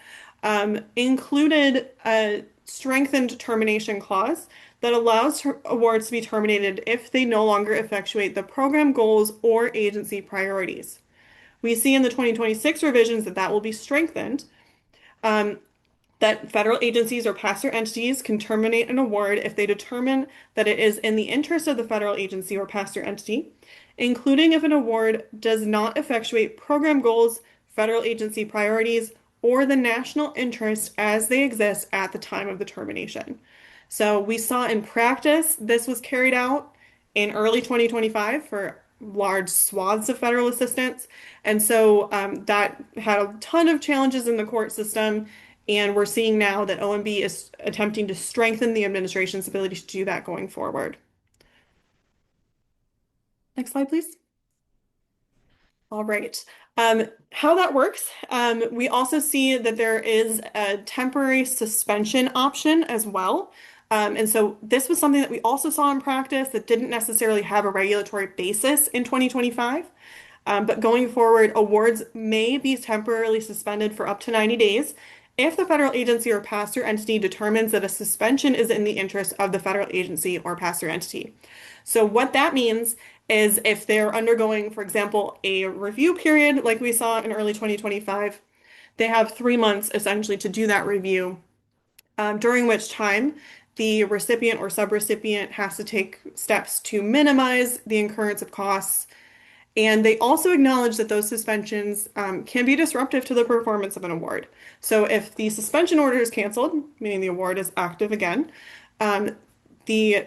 included a strengthened termination clause that allows awards to be terminated if they no longer effectuate the program goals or agency priorities. We see in the 2026 revisions that that will be strengthened. Um, that federal agencies or pass-through entities can terminate an award if they determine that it is in the interest of the federal agency or pass-through entity, including if an award does not effectuate program goals, federal agency priorities, or the national interest as they exist at the time of the termination. So we saw in practice this was carried out in early 2025 for large swaths of federal assistance. And so that had a ton of challenges in the court system. And we're seeing now that OMB is attempting to strengthen the administration's ability to do that going forward. Next slide, please. All right. How that works, we also see that there is a temporary suspension option as well. And so this was something that we also saw in practice that didn't necessarily have a regulatory basis in 2025. But going forward, awards may be temporarily suspended for up to 90 days if the federal agency or pass-through entity determines that a suspension is in the interest of the federal agency or pass-through entity. So what that means is if they're undergoing, for example, a review period like we saw in early 2025, they have 3 months essentially to do that review, during which time the recipient or subrecipient has to take steps to minimize the incurrence of costs. And they also acknowledge that those suspensions can be disruptive to the performance of an award. So if the suspension order is canceled, meaning the award is active again, the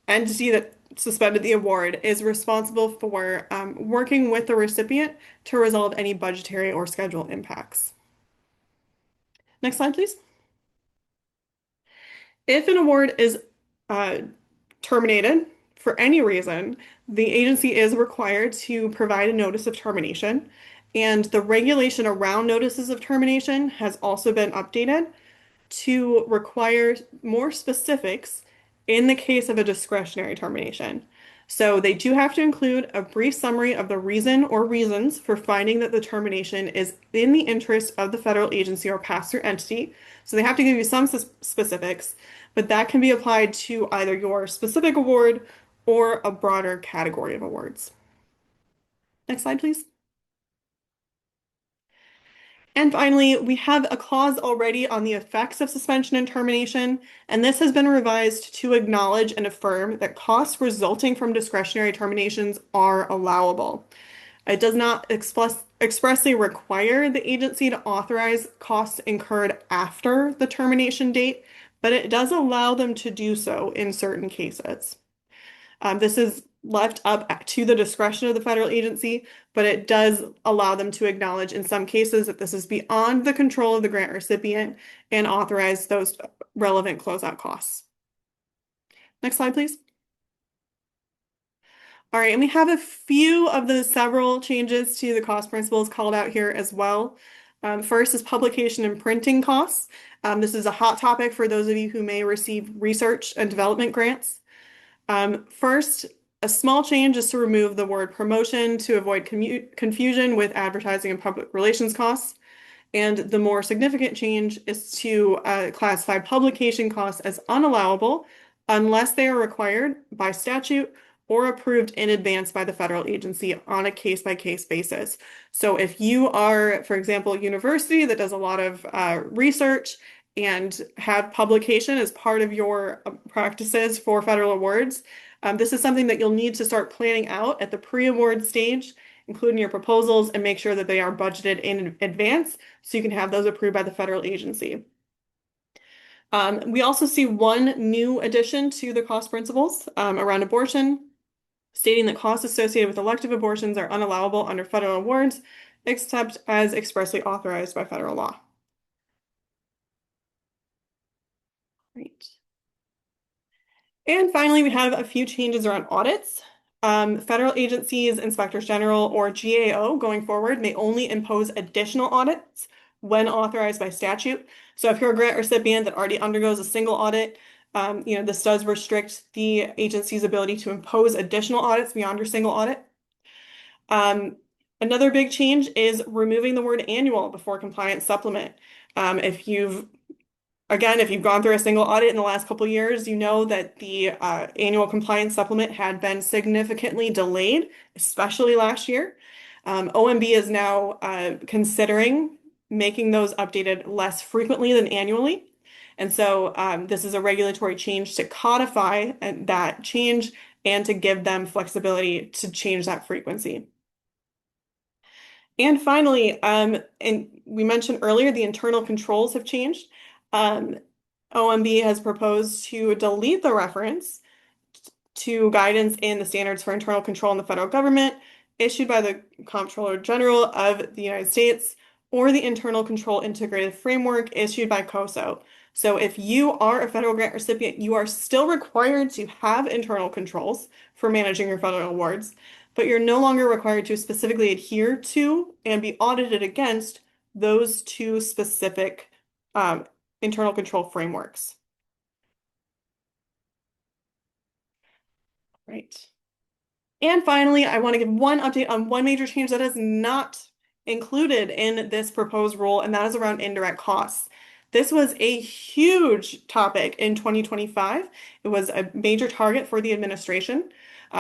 entity that suspended the award is responsible for working with the recipient to resolve any budgetary or schedule impacts. Next slide, please. If an award is uh, terminated for any reason, the agency is required to provide a notice of termination. And the regulation around notices of termination has also been updated to require more specifics in the case of a discretionary termination. So they do have to include a brief summary of the reason or reasons for finding that the termination is in the interest of the federal agency or pass-through entity. So they have to give you some specifics, but that can be applied to either your specific award or a broader category of awards. Next slide, please. And finally, we have a clause already on the effects of suspension and termination, and this has been revised to acknowledge and affirm that costs resulting from discretionary terminations are allowable. It does not expressly require the agency to authorize costs incurred after the termination date, but it does allow them to do so in certain cases. This is left up to the discretion of the federal agency, but it does allow them to acknowledge in some cases that this is beyond the control of the grant recipient and authorize those relevant closeout costs. Next slide, please. All right, and we have a few of the several changes to the cost principles called out here as well. First is publication and printing costs. This is a hot topic for those of you who may receive research and development grants. First, a small change is to remove the word promotion to avoid confusion with advertising and public relations costs. And the more significant change is to classify publication costs as unallowable unless they are required by statute or approved in advance by the federal agency on a case-by-case basis. So if you are, for example, a university that does a lot of research and have publication as part of your practices for federal awards, this is something that you'll need to start planning out at the pre-award stage, including your proposals, and make sure that they are budgeted in advance so you can have those approved by the federal agency. We also see one new addition to the cost principles around abortion, stating that costs associated with elective abortions are unallowable under federal awards, except as expressly authorized by federal law. Right. And finally, we have a few changes around audits. Federal agencies, inspectors general, or GAO going forward may only impose additional audits when authorized by statute. So if you're a grant recipient that already undergoes a single audit, this does restrict the agency's ability to impose additional audits beyond your single audit. Another big change is removing the word annual before compliance supplement. If you've gone through a single audit in the last couple of years, you know that the annual compliance supplement had been significantly delayed, especially last year. OMB is now considering making those updated less frequently than annually. And so this is a regulatory change to codify that change and to give them flexibility to change that frequency. And finally, and we mentioned earlier, the internal controls have changed. Um, OMB has proposed to delete the reference to guidance in the standards for internal control in the federal government issued by the Comptroller General of the United States or the Internal Control Integrated Framework issued by COSO. So if you are a federal grant recipient, you are still required to have internal controls for managing your federal awards, but you're no longer required to specifically adhere to and be audited against those two specific internal control frameworks. Right. And finally, I want to give one update on one major change that is not included in this proposed rule, and that is around indirect costs. This was a huge topic in 2025. It was a major target for the administration.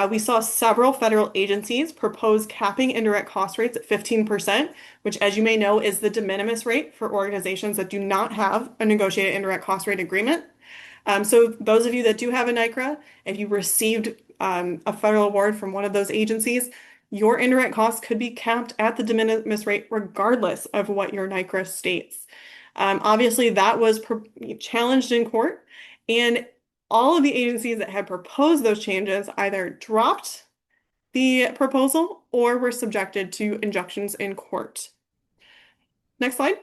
We saw several federal agencies propose capping indirect cost rates at 15%, which, as you may know, is the de minimis rate for organizations that do not have a negotiated indirect cost rate agreement. So those of you that do have a NICRA, if you received a federal award from one of those agencies, your indirect costs could be capped at the de minimis rate regardless of what your NICRA states. Obviously, that was challenged in court, and all of the agencies that had proposed those changes either dropped the proposal or were subjected to injunctions in court. Next slide.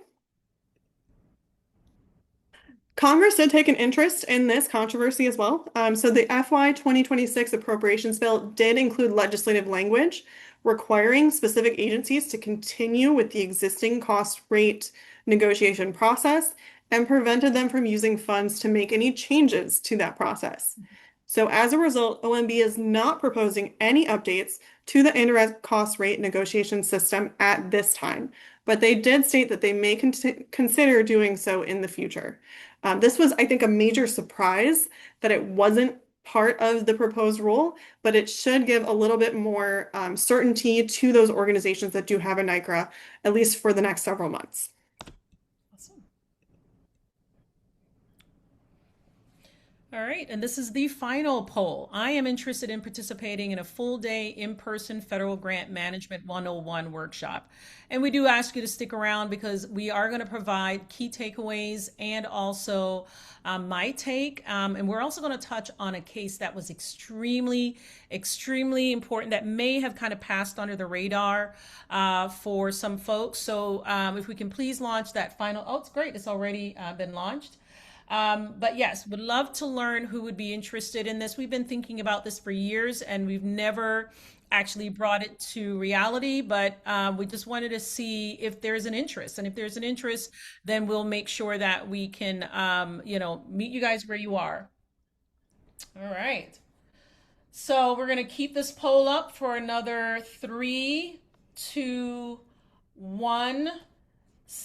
Congress did take an interest in this controversy as well. So the FY 2026 appropriations bill did include legislative language requiring specific agencies to continue with the existing cost rate negotiation process and prevented them from using funds to make any changes to that process. So as a result, OMB is not proposing any updates to the indirect cost rate negotiation system at this time, but they did state that they may consider doing so in the future. This was, I think, a major surprise that it wasn't part of the proposed rule, but it should give a little bit more certainty to those organizations that do have a NICRA, at least for the next several months. Awesome. All right, and this is the final poll. I am interested in participating in a full day in-person federal grant management 101 workshop. And we do ask you to stick around because we are going to provide key takeaways and also my take. And we're also going to touch on a case that was extremely important that may have kind of passed under the radar for some folks. So if we can please launch that final, oh, it's great. It's already been launched. But yes, would love to learn who would be interested in this. We've been thinking about this for years and we've never actually brought it to reality, but we just wanted to see if there's an interest. And if there's an interest, then we'll make sure that we can, meet you guys where you are. All right. So we're going to keep this poll up for another 3, 2, 1.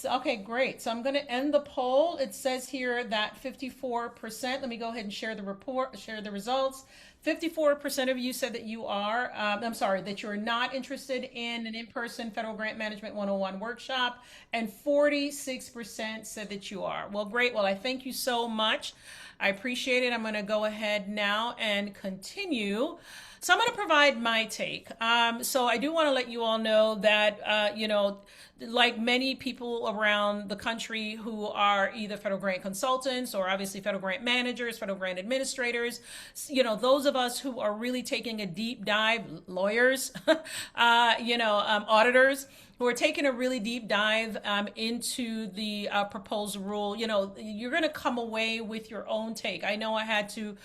Okay, great. So I'm going to end the poll. It says here that 54%, let me go ahead and share the report, share the results. 54% of you said that you are, that you're not interested in an in-person Federal Grant Management 101 workshop, and 46% said that you are. Well, great. Well, I thank you so much. I appreciate it. I'm going to go ahead now and continue. So I'm going to provide my take. So I do want to let you all know that, like many people around the country who are either federal grant consultants or obviously federal grant managers, federal grant administrators, those of us who are really taking a deep dive, lawyers, auditors, who are taking a really deep dive into the proposed rule, you're going to come away with your own take. I know I had to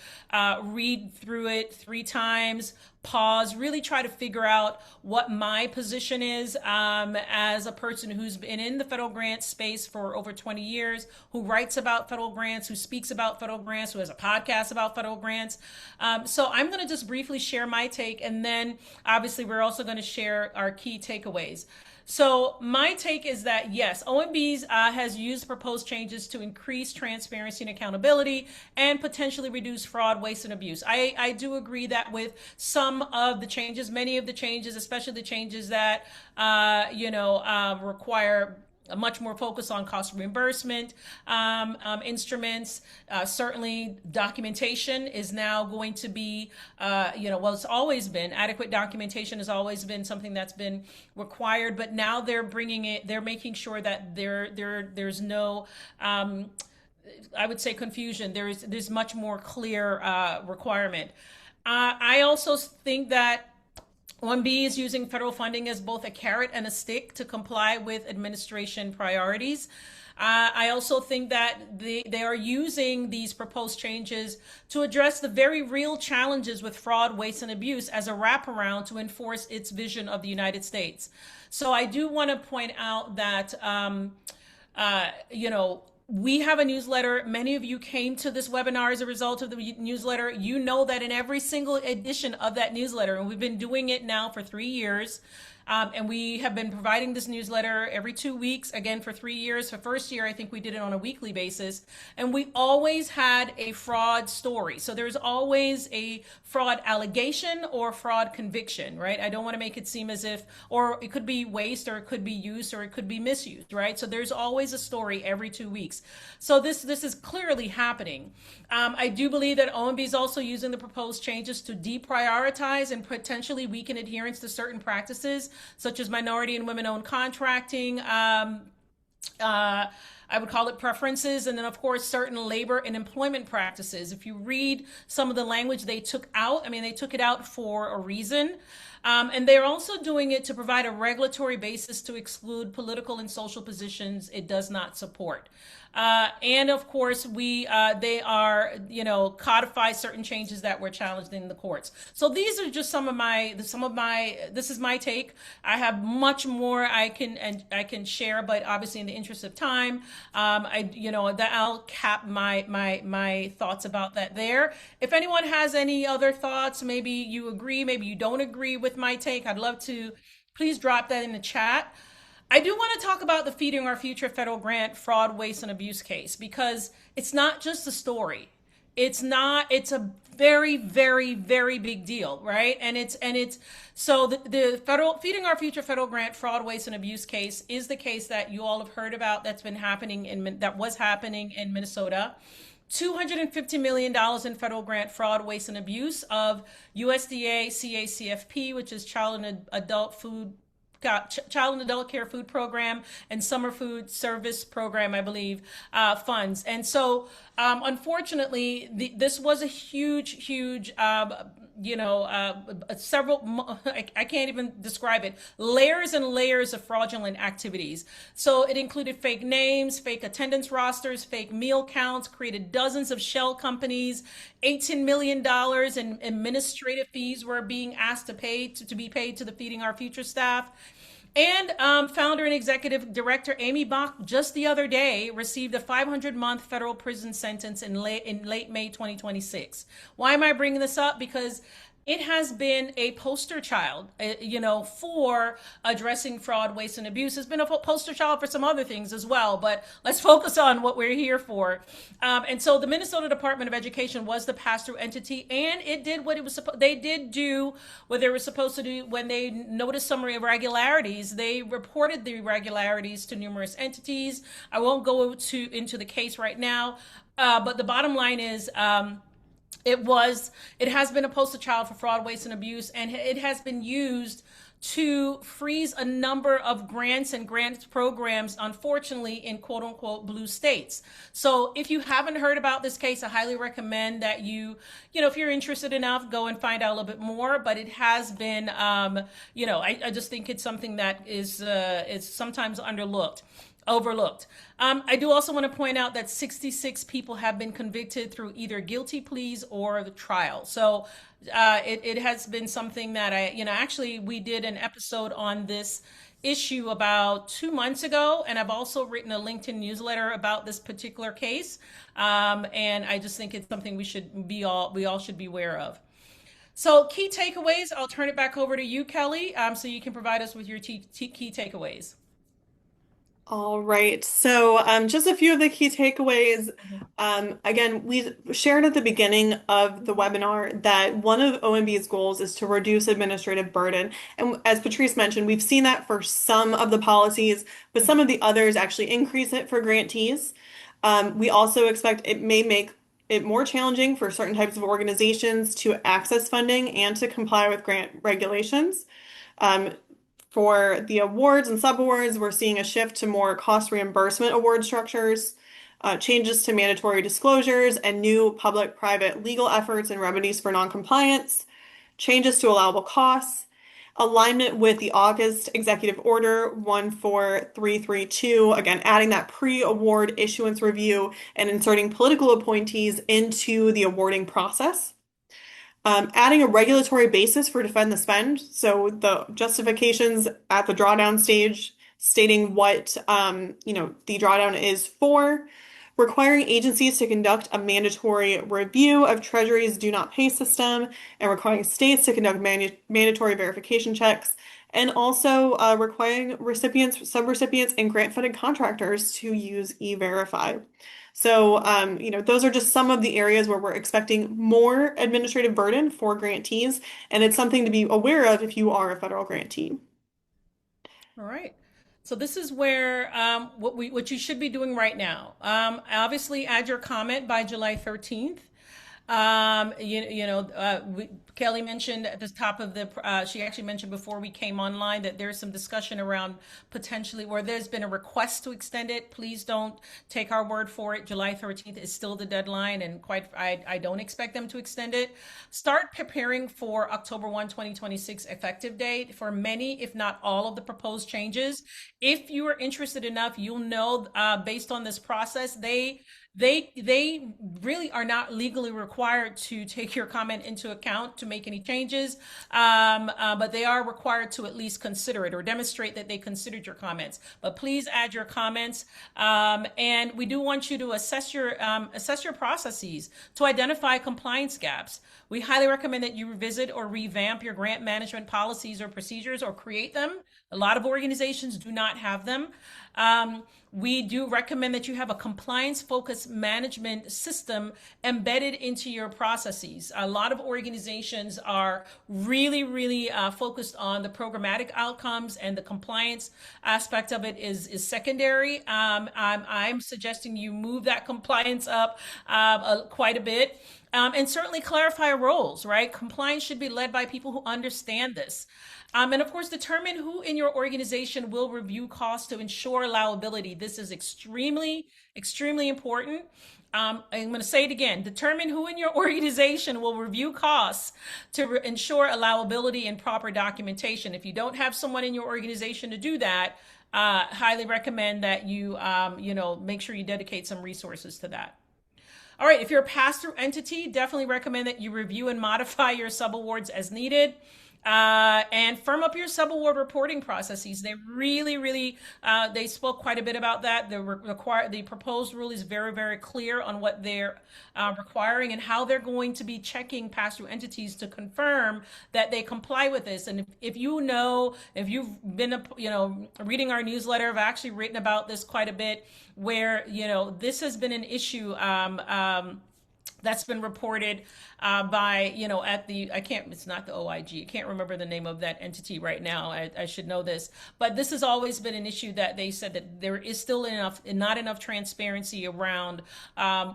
read through it 3 times, pause, really try to figure out what my position is as a person who's been in the federal grant space for over 20 years, who writes about federal grants, who speaks about federal grants, who has a podcast about federal grants. So I'm going to just briefly share my take, and then obviously we're also going to share our key takeaways. So my take is that yes, OMB's has used proposed changes to increase transparency and accountability and potentially reduce fraud, waste, and abuse. I do agree that with some of the changes, many of the changes, especially the changes that require a much more focus on cost reimbursement instruments. Certainly, documentation is now going to be, well, it's always been adequate documentation has always been something that's been required, but now they're bringing it. They're making sure that there's no. I would say confusion. There's much more clear requirement. I also think that 1B is using federal funding as both a carrot and a stick to comply with administration priorities. I also think that they are using these proposed changes to address the very real challenges with fraud, waste, and abuse as a wraparound to enforce its vision of the United States. So I do want to point out that, we have a newsletter. Many of you came to this webinar as a result of the newsletter. You know that in every single edition of that newsletter, and we've been doing it now for 3 years, and we have been providing this newsletter every 2 weeks, again, for 3 years. For first year, I think we did it on a weekly basis. And we always had a fraud story. So there's always a fraud allegation or fraud conviction, right? I don't want to make it seem as if, or it could be waste, or it could be used, or it could be misused, right? So there's always a story every 2 weeks. So this is clearly happening. I do believe that OMB is also using the proposed changes to deprioritize and potentially weaken adherence to certain practices, such as minority and women-owned contracting. I would call it preferences, and then of course certain labor and employment practices. If you read some of the language they took out, I mean, they took it out for a reason. And they're also doing it to provide a regulatory basis to exclude political and social positions it does not support. And of course, they are, codify certain changes that were challenged in the courts. So these are just this is my take. I have much more I can share, but obviously in the interest of time, I'll cap my thoughts about that there. If anyone has any other thoughts, maybe you agree, maybe you don't agree with my take, I'd love to please drop that in the chat. I do want to talk about the Feeding Our Future federal grant fraud, waste, and abuse case, because it's not just a story. It's a very, very, very big deal, right? So the federal Feeding Our Future federal grant fraud, waste, and abuse case is the case that you all have heard about that was happening in Minnesota. $250 million in federal grant fraud, waste, and abuse of USDA CACFP, which is Child and Adult Care Food Program and Summer Food Service Program, I believe, funds. And so, unfortunately, this was a huge, I can't even describe it, layers and layers of fraudulent activities. So it included fake names, fake attendance rosters, fake meal counts, created dozens of shell companies, $18 million in administrative fees were being asked to be paid to the Feeding Our Future staff. And founder and executive director Amy Bach just the other day received a 500-month federal prison sentence in late May 2026. Why am I bringing this up? Because it has been a poster child, for addressing fraud, waste, and abuse. It's been a poster child for some other things as well, but let's focus on what we're here for. And so the Minnesota Department of Education was the pass-through entity, and it did what it was supposed. They did do what they were supposed to do when they noticed some irregularities. They reported the irregularities to numerous entities. I won't go into the case right now, but the bottom line is. It has been a poster child for fraud, waste, and abuse, and it has been used to freeze a number of grants and grant programs, unfortunately, in quote unquote blue states. So if you haven't heard about this case, I highly recommend that if you're interested enough, go and find out a little bit more. But it has been, I just think it's something that is sometimes overlooked. I do also want to point out that 66 people have been convicted through either guilty pleas or the trial. So it has been something that actually we did an episode on this issue about 2 months ago, and I've also written a LinkedIn newsletter about this particular case. And I just think it's something we all should be aware of. So, key takeaways, I'll turn it back over to you, Kelly, so you can provide us with your key takeaways. All right. So, just a few of the key takeaways. Mhm. Again, we shared at the beginning of the webinar that one of OMB's goals is to reduce administrative burden. And as Patrice mentioned, we've seen that for some of the policies, but some Mhm. of the others actually increase it for grantees. We also expect it may make it more challenging for certain types of organizations to access funding and to comply with grant regulations. Um, for the awards and subawards, we're seeing a shift to more cost reimbursement award structures, changes to mandatory disclosures, and new public-private legal efforts and remedies for noncompliance, changes to allowable costs, alignment with the August Executive Order 14332, again, adding that pre-award issuance review and inserting political appointees into the awarding process. Adding a regulatory basis for defend the spend, so the justifications at the drawdown stage stating what the drawdown is for, requiring agencies to conduct a mandatory review of Treasury's do not pay system, and requiring states to conduct mandatory verification checks, and also requiring recipients, subrecipients, and grant-funded contractors to use E-Verify. So, those are just some of the areas where we're expecting more administrative burden for grantees, and it's something to be aware of if you are a federal grantee. All right. So this is where what you should be doing right now. Obviously, add your comment by July 13th. Kelly mentioned at the top of she actually mentioned before we came online that there's some discussion around potentially where there's been a request to extend it. Please don't take our word for it. July 13th is still the deadline, and I don't expect them to extend it. Start preparing for October 1, 2026 effective date for many, if not all, of the proposed changes. If you are interested enough, you'll know based on this process, they really are not legally required to take your comment into account to make any changes, but they are required to at least consider it or demonstrate that they considered your comments. But please add your comments, and we do want you to assess your processes to identify compliance gaps. We highly recommend that you revisit or revamp your grant management policies or procedures or create them. A lot of organizations do not have them. We do recommend that you have a compliance focused management system embedded into your processes. A lot of organizations are really focused on the programmatic outcomes, and the compliance aspect of it is secondary. I'm suggesting you move that compliance up quite a bit. And certainly clarify roles, right? Compliance should be led by people who understand this. And of course, determine who in your organization will review costs to ensure allowability. This is extremely important. I'm going to say it again. Determine who in your organization will review costs to ensure allowability and proper documentation. If you don't have someone in your organization to do that, highly recommend that make sure you dedicate some resources to that. All right, if you're a pass-through entity, definitely recommend that you review and modify your subawards as needed. And firm up your subaward reporting processes. They spoke quite a bit about that. The proposed rule is very clear on what they're requiring and how they're going to be checking pass-through entities to confirm that they comply with this. And if if you've been, reading our newsletter, I've actually written about this quite a bit, where, this has been an issue. That's been reported by, at it's not the OIG. I can't remember the name of that entity right now. I should know this. But this has always been an issue that they said that there is still not enough transparency around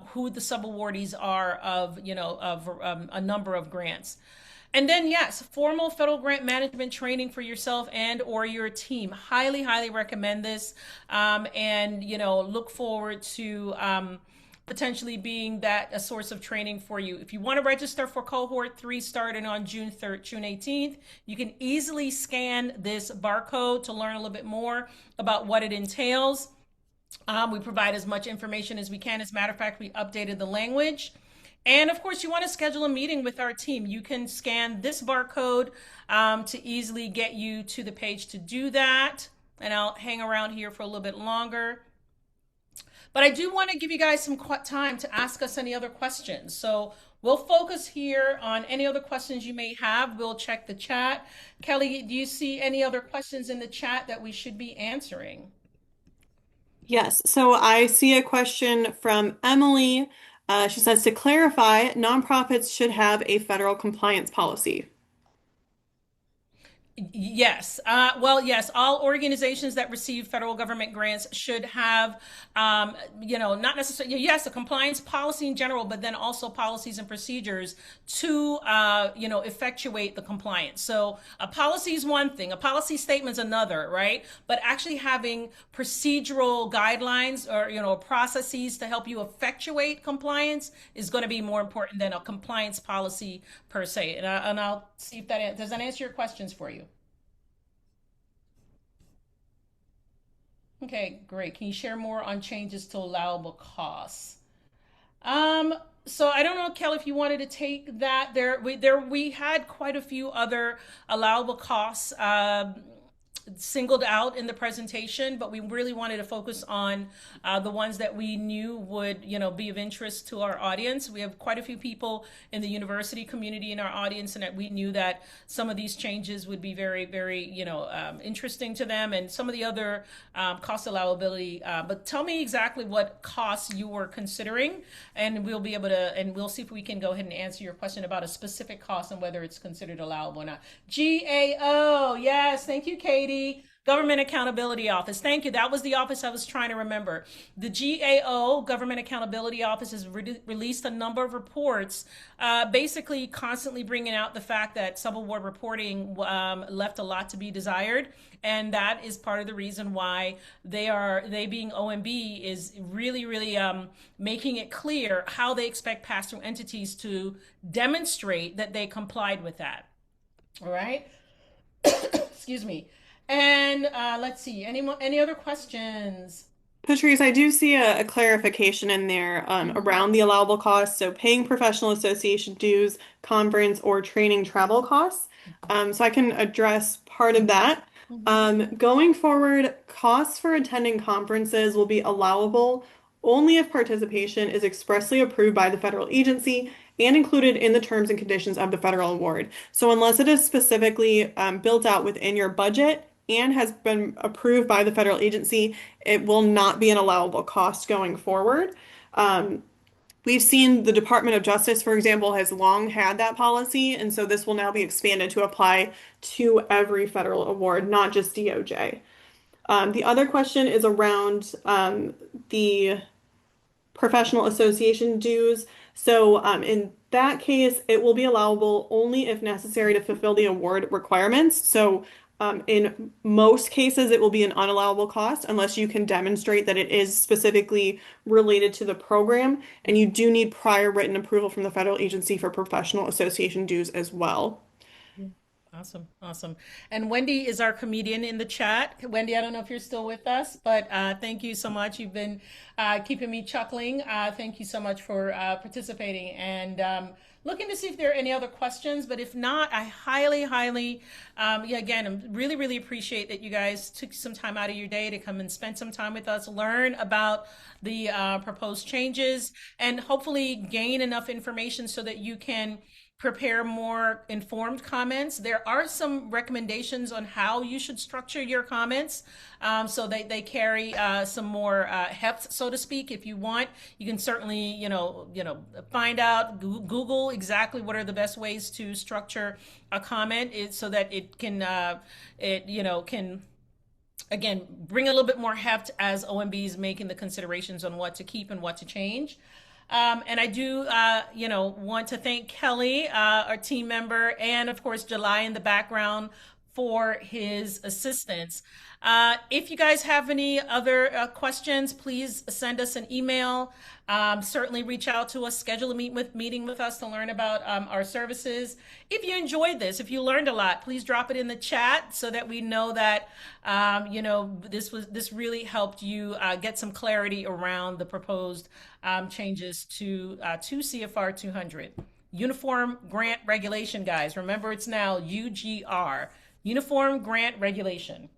who the subawardees are of, a number of grants. And then, yes, formal federal grant management training for yourself and or your team. Highly recommend this, and look forward to potentially being that a source of training for you. If you want to register for cohort 3 starting on June 3rd, June 18th, you can easily scan this barcode to learn a little bit more about what it entails. We provide as much information as we can. As a matter of fact, we updated the language. And of course, you want to schedule a meeting with our team. You can scan this barcode to easily get you to the page to do that. And I'll hang around here for a little bit longer. But I do want to give you guys some time to ask us any other questions. So We'll focus here on any other questions you may have. We'll check the chat. Kelly, do you see any other questions in the chat that we should be answering? Yes, so I see a question from Emily. She says, to clarify, nonprofits should have a federal compliance policy. Yes. Well, yes, all organizations that receive federal government grants should have, not necessarily, yes, a compliance policy in general, but then also policies and procedures to, effectuate the compliance. So a policy is one thing, a policy statement is another, right? But actually having procedural guidelines or, processes to help you effectuate compliance is going to be more important than a compliance policy per se. And I'll see if does that answer your questions for you? Okay, great. Can you share more on changes to allowable costs? Um, so I don't know, Kelly, if you wanted to take that. We had quite a few other allowable costs singled out in the presentation, but we really wanted to focus on the ones that we knew would, be of interest to our audience. We have quite a few people in the university community in our audience, and that we knew that some of these changes would be very, very, interesting to them, and some of the other cost allowability. But tell me exactly what costs you were considering, and we'll see if we can go ahead and answer your question about a specific cost and whether it's considered allowable or not. GAO, yes, thank you, Katie. Government Accountability Office. Thank you. That was the office I was trying to remember. The GAO, Government Accountability Office, has released a number of reports, basically constantly bringing out the fact that subaward reporting left a lot to be desired. And that is part of the reason why they being OMB is really, really making it clear how they expect pass-through entities to demonstrate that they complied with that. All right. Excuse me. And let's see, any other questions? Patrice, I do see a clarification in there around the allowable costs. So paying professional association dues, conference, or training travel costs. So I can address part of that. Going forward, costs for attending conferences will be allowable only if participation is expressly approved by the federal agency and included in the terms and conditions of the federal award. So unless it is specifically built out within your budget and has been approved by the federal agency, it will not be an allowable cost going forward. Um, We've seen the Department of Justice, for example, has long had that policy, and so this will now be expanded to apply to every federal award, not just DOJ. The other question is around the professional association dues. So in that case, it will be allowable only if necessary to fulfill the award requirements. So in most cases, it will be an unallowable cost unless you can demonstrate that it is specifically related to the program, and you do need prior written approval from the federal agency for professional association dues as well. Awesome, awesome. And Wendy is our comedian in the chat. Wendy, I don't know if you're still with us, but thank you so much. You've been keeping me chuckling. Thank you so much for participating and looking to see if there are any other questions. But if not, I highly, highly, yeah, again, I really, really appreciate that you guys took some time out of your day to come and spend some time with us, learn about the proposed changes, and hopefully gain enough information so that you can prepare more informed comments. There are some recommendations on how you should structure your comments, so they carry some more heft, so to speak. If you want, you can certainly find out, Google exactly what are the best ways to structure a comment, so that it can can again bring a little bit more heft as OMB is making the considerations on what to keep and what to change. And I do, want to thank Kelly, our team member, and of course, July in the background for his assistance. If you guys have any other questions, please send us an email. Certainly reach out to us, schedule a meeting with us to learn about our services. If you enjoyed this, if you learned a lot, please drop it in the chat so that we know that this really helped you get some clarity around the proposed changes to CFR 200. Uniform Grant Regulation, guys. Remember, it's now UGR, Uniform Grant Regulation.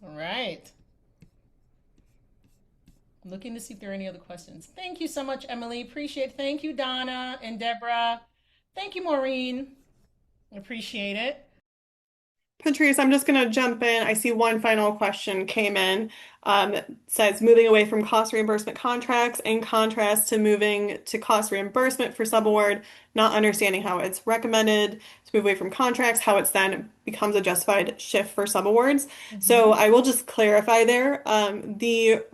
All right. Looking to see if there are any other questions. Thank you so much, Emily. Appreciate it. Thank you, Donna and Deborah. Thank you, Maureen. Appreciate it. Patrice, I'm just going to jump in. I see one final question came in. It says moving away from cost reimbursement contracts in contrast to moving to cost reimbursement for subaward, not understanding how it's recommended to move away from contracts, how it's then becomes a justified shift for subawards. So Mm-hmm. I will just clarify there. The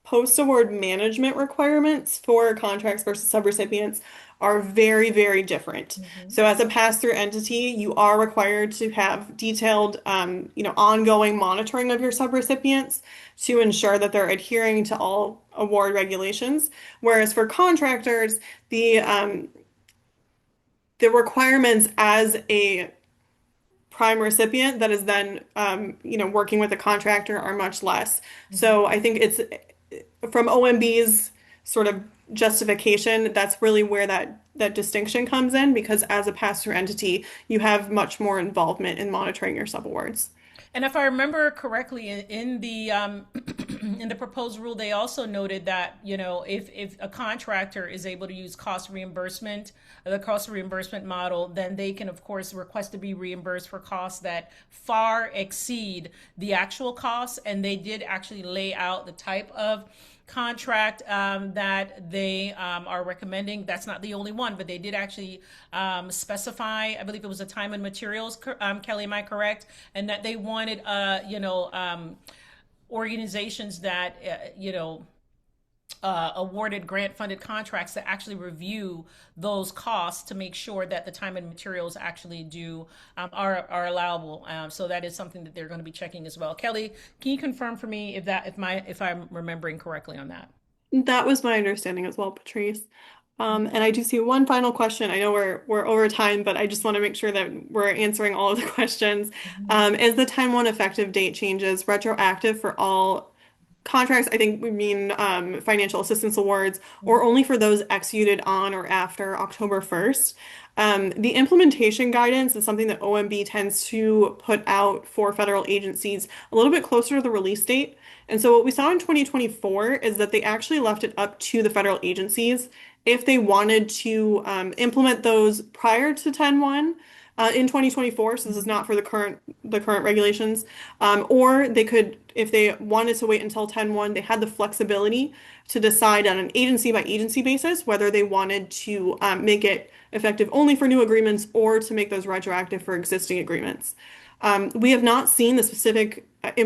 post-award management requirements for contracts versus subrecipients are very, very different. Mm-hmm. So as a pass-through entity, you are required to have detailed, ongoing monitoring of your subrecipients to ensure that they're adhering to all award regulations. Whereas for contractors, the requirements as a prime recipient that is then, working with a contractor are much less. Mm-hmm. So I think it's from OMB's sort of justification, that's really where that distinction comes in because as a pass-through entity, you have much more involvement in monitoring your subawards. And if I remember correctly, in the in the proposed rule, they also noted that if a contractor is able to use the cost reimbursement model, then they can of course request to be reimbursed for costs that far exceed the actual costs. And they did actually lay out the type of contract that they are recommending. That's not the only one, but they did actually specify, I believe it was a time and materials, Kelly, am I correct? And that they wanted, organizations that, awarded grant funded contracts to actually review those costs to make sure that the time and materials actually are allowable. So that is something that they're going to be checking as well. Kelly, can you confirm for me if I'm remembering correctly on that? That was my understanding as well, Patrice. And I do see one final question. I know we're over time, but I just want to make sure that we're answering all of the questions. Mhm. Is the time one effective date changes retroactive for all contracts? I think we mean financial assistance awards, or only for those executed on or after October 1st. The implementation guidance is something that OMB tends to put out for federal agencies a little bit closer to the release date. And so what we saw in 2024 is that they actually left it up to the federal agencies if they wanted to implement those prior to 10/1 in 2024. So this is not for the current regulations. Or they could, if they wanted to wait until 10/1, they had the flexibility to decide on an agency by agency basis whether they wanted to make it effective only for new agreements or to make those retroactive for existing agreements. We have not seen the specific